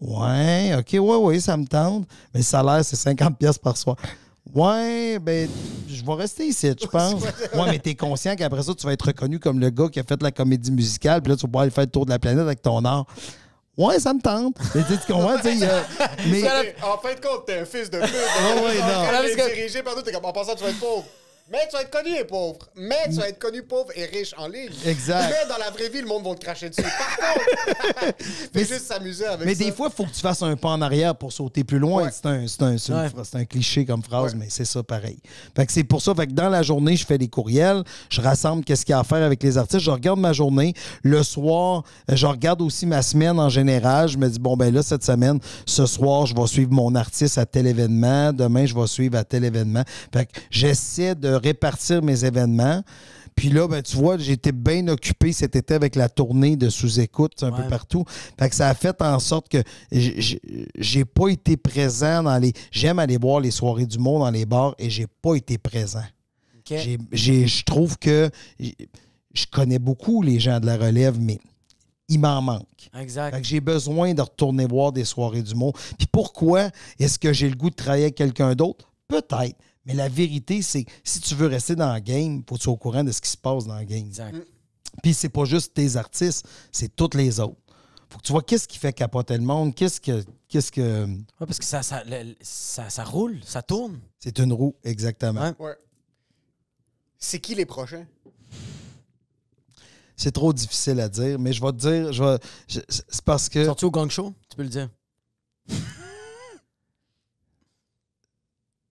Ouais, OK, ouais, ça me tente. Mais le salaire, c'est 50$ par soir. Ouais, ben, je vais rester ici, je pense. Ouais, mais t'es conscient qu'après ça, tu vas être reconnu comme le gars qui a fait la comédie musicale, puis là, tu vas pouvoir aller faire le tour de la planète avec ton art. Ouais, ça me tente. Mais tu comprends, tu sais, mais... En fin de compte, t'es un fils de pute. Oh, ouais, non. T'es dirigé par nous, t'es comme, en passant, tu vas être pauvre. Mais tu vas être connu et pauvre. Mais tu vas être connu pauvre et riche en ligne. Exact. Mais dans la vraie vie, le monde va te cracher dessus. Par contre, fais juste s'amuser avec mais ça. des fois, il faut que tu fasses un pas en arrière pour sauter plus loin. Ouais. C'est un cliché comme phrase, mais c'est ça pareil. Fait que c'est pour ça. Fait que dans la journée, je fais des courriels, je rassemble qu'est-ce qu'il y a à faire avec les artistes, je regarde ma journée. Le soir, je regarde aussi ma semaine en général. Je me dis, bon, ben là, cette semaine, ce soir, je vais suivre mon artiste à tel événement. Demain, je vais suivre à tel événement. Fait que j'essaie de répartir mes événements. Puis là, ben, tu vois, j'étais bien occupé cet été avec la tournée de sous-écoute un peu partout. Fait que ça a fait en sorte que j'ai pas été présent dans les... J'aime aller voir les soirées du monde dans les bars et j'ai pas été présent. Okay. Je trouve que je connais beaucoup les gens de la relève, mais il m'en manque. Exact. Fait que j'ai besoin de retourner voir des soirées du monde. Puis pourquoi est-ce que j'ai le goût de travailler avec quelqu'un d'autre? Peut-être. Mais la vérité, c'est que si tu veux rester dans le game, il faut que tu sois au courant de ce qui se passe dans le game. Exact. Puis c'est pas juste tes artistes, c'est tous les autres. Faut que tu vois qu'est-ce qui fait capoter le monde, qu'est-ce que... Ouais, parce que ça roule, ça tourne. C'est une roue, exactement. Ouais. Ouais. C'est qui les prochains? C'est trop difficile à dire, mais je vais te dire, c'est parce que... Sorti au gang show, tu peux le dire.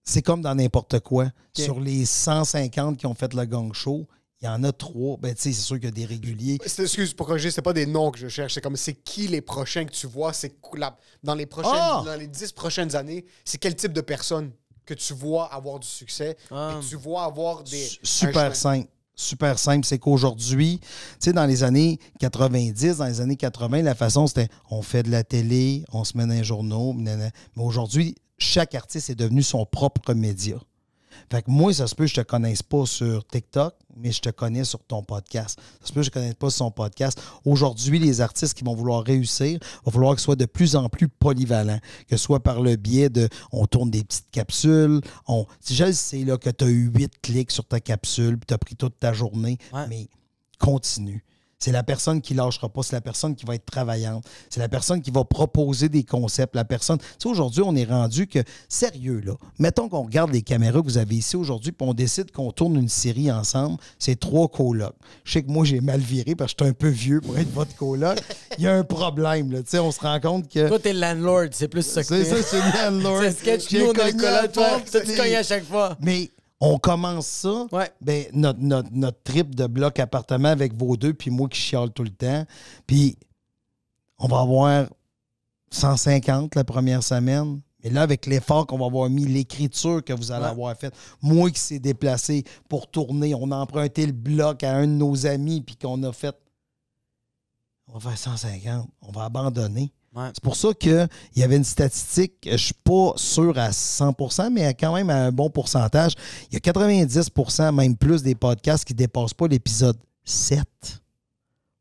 C'est comme dans n'importe quoi. Okay. Sur les 150 qui ont fait le gang show, il y en a 3. Ben, tu sais, c'est sûr qu'il y a des réguliers. Excuse pour corriger, c'est pas des noms que je cherche. C'est comme, c'est qui les prochains que tu vois? C'est dans les 10 prochaines années, c'est quel type de personne que tu vois avoir du succès? Que tu vois avoir des... Super simple. Super simple. C'est qu'aujourd'hui, tu sais, dans les années 90, dans les années 80, la façon, c'était on fait de la télé, on se met dans les journaux. Mais aujourd'hui, chaque artiste est devenu son propre média. Fait que moi, ça se peut que je te connaisse pas sur TikTok, mais je te connais sur ton podcast. Ça se peut que je te connaisse pas sur son podcast. Aujourd'hui, les artistes qui vont vouloir réussir, il va falloir qu'ils soient de plus en plus polyvalents, que ce soit par le biais de, on tourne des petites capsules, si je le sais là, que tu as eu 8 clics sur ta capsule, puis tu as pris toute ta journée, mais continue. C'est la personne qui lâchera pas. C'est la personne qui va être travaillante. C'est la personne qui va proposer des concepts. La personne... Tu sais, aujourd'hui, on est rendu que... Sérieux, là. Mettons qu'on regarde les caméras que vous avez ici aujourd'hui puis on décide qu'on tourne une série ensemble. C'est 3 colocs. Je sais que moi, j'ai mal viré parce que je suis un peu vieux pour être votre coloc. Il y a un problème, là. Tu sais, on se rend compte que... Toi, t'es le landlord. C'est plus ça que C'est ça, c'est le landlord. C'est sketch. J'ai Nous, on a le cogné à la coloc. Toi, porte, tu cognes à chaque fois. Mais... On commence ça, Ouais. ben, notre trip de bloc appartement avec vos deux, puis moi qui chiale tout le temps. Puis on va avoir 150 la première semaine. Mais là, avec l'effort qu'on va avoir mis, l'écriture que vous allez avoir faite, moi qui s'est déplacé pour tourner, on a emprunté le bloc à un de nos amis, puis qu'on a fait... On va faire 150, on va abandonner. Ouais. C'est pour ça qu'il y avait une statistique, je ne suis pas sûr à 100%, mais quand même à un bon pourcentage. Il y a 90%, même plus, des podcasts qui ne dépassent pas l'épisode 7.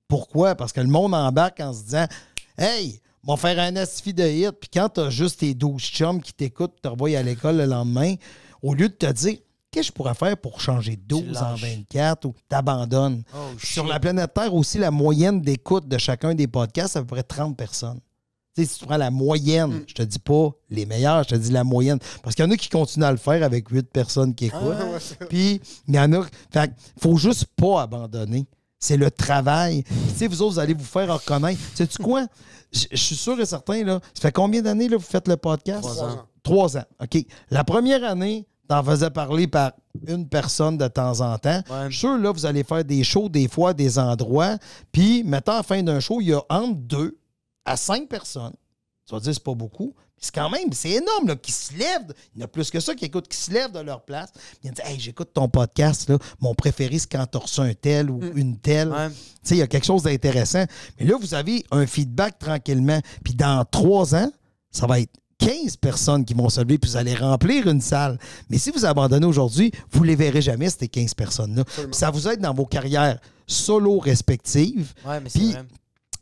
Pourquoi? Parce que le monde embarque en se disant « Hey, on va faire un astifi de hit. » Puis quand tu as juste tes 12 chums qui t'écoutent, tu te revois à l'école le lendemain, au lieu de te dire « Qu'est-ce que je pourrais faire pour changer 12 en 24? » ou t'abandonnes. Oh, Sur la planète Terre aussi, la moyenne d'écoute de chacun des podcasts, c'est à peu près 30 personnes. Tu sais, si tu prends la moyenne, je te dis pas les meilleurs, je te dis la moyenne. Parce qu'il y en a qui continuent à le faire avec 8 personnes qui écoutent. Puis, il y en a... Fait faut juste pas abandonner. C'est le travail. Tu sais, vous autres, vous allez vous faire reconnaître. Sais-tu quoi? Je suis sûr et certain, là, ça fait combien d'années, là, vous faites le podcast? 3 ans. 3 ans, OK. La première année, t'en faisais parler par une personne de temps en temps. Ouais. Je suis sûr, là, vous allez faire des shows, des fois, à des endroits. Puis, mettons, à la fin d'un show, il y a entre 2 à 5 personnes. Tu vas dire, c'est pas beaucoup. C'est quand même, c'est énorme, là, qui se lèvent. Il y en a plus que ça qui écoutent, qui se lèvent de leur place. Ils disent, hey, j'écoute ton podcast, là. Mon préféré, c'est quand tu as reçu un tel ou une telle. Ouais. Tu sais, il y a quelque chose d'intéressant. Mais là, vous avez un feedback tranquillement. Puis dans 3 ans, ça va être 15 personnes qui vont se lever, puis vous allez remplir une salle. Mais si vous abandonnez aujourd'hui, vous ne les verrez jamais, ces 15 personnes-là. Puis ça vous aide dans vos carrières solo respectives. Ouais, mais c'est Puis, vrai.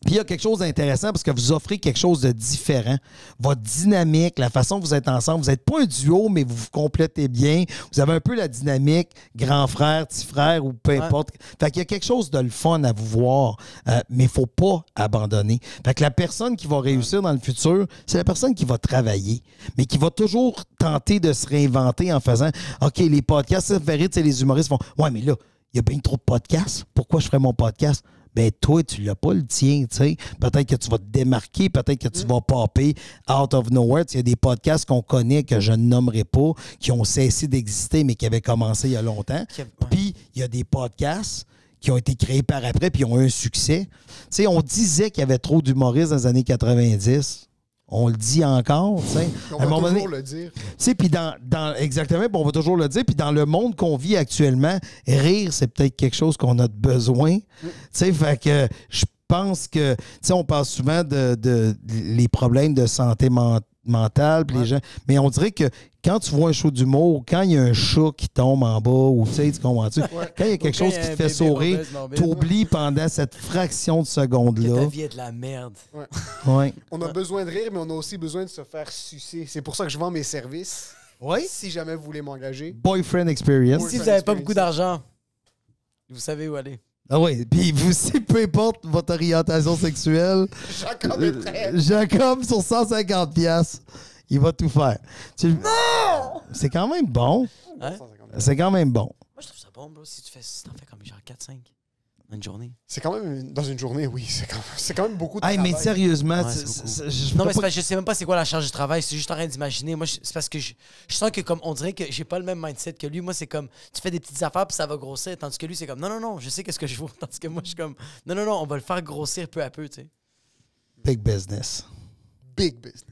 Puis il y a quelque chose d'intéressant parce que vous offrez quelque chose de différent. Votre dynamique, la façon que vous êtes ensemble, vous n'êtes pas un duo, mais vous vous complétez bien. Vous avez un peu la dynamique grand frère, petit frère ou peu importe. Fait qu'il y a quelque chose de le fun à vous voir, mais il ne faut pas abandonner. Fait que la personne qui va réussir dans le futur, c'est la personne qui va travailler, mais qui va toujours tenter de se réinventer en faisant « OK, les podcasts, ça fait rire, les humoristes vont « Ouais, mais là, il y a bien trop de podcasts. Pourquoi je ferais mon podcast? » Ben toi, tu l'as pas le tien, tu sais. Peut-être que tu vas te démarquer, peut-être que tu vas popper out of nowhere. Il y a des podcasts qu'on connaît, que je ne nommerai pas, qui ont cessé d'exister, mais qui avaient commencé il y a longtemps. Puis, il y a des podcasts qui ont été créés par après, puis ont eu un succès. Tu sais, on disait qu'il y avait trop d'humoristes dans les années 90. On le dit encore, tu sais. On va toujours le dire. Tu sais, puis exactement, puis on va toujours le dire. Puis dans le monde qu'on vit actuellement, rire, c'est peut-être quelque chose qu'on a besoin. Tu sais, fait que je pense que, tu sais, on parle souvent de les problèmes de santé mentale, puis les gens. Mais on dirait que quand tu vois un show d'humour, quand il y a un chat qui tombe en bas, ou tu sais, tu comprends-tu? Quand il y a quelque chose qui te fait sourire, t'oublies pendant cette fraction de seconde-là. Ta vie est de la merde. Ouais. On a besoin de rire, mais on a aussi besoin de se faire sucer. C'est pour ça que je vends mes services. Oui. Si jamais vous voulez m'engager. Boyfriend experience. Si vous n'avez pas beaucoup d'argent, vous savez où aller. Ah oui, puis vous aussi, peu importe votre orientation sexuelle, Jacob est prêt. Jacob, sur 150 piastres, il va tout faire. Non! C'est quand même bon. Hein? C'est quand même bon. Moi, je trouve ça bon, bro, si t'en fais comme genre 4-5 dans une journée. C'est quand même, dans une journée, oui, c'est quand même beaucoup de Hey, travail. mais sérieusement, Ouais, je Non, peux mais c'est pas- parce que je sais même pas c'est quoi la charge de travail. C'est juste en train d'imaginer. Moi, c'est parce que je sens que comme on dirait que j'ai pas le même mindset que lui. Moi, c'est comme tu fais des petites affaires puis ça va grossir. Tandis que lui, c'est comme non, je sais qu'est-ce que je vaux. Tandis que moi, je suis comme non, on va le faire grossir peu à peu, tu sais. Big business. Big business.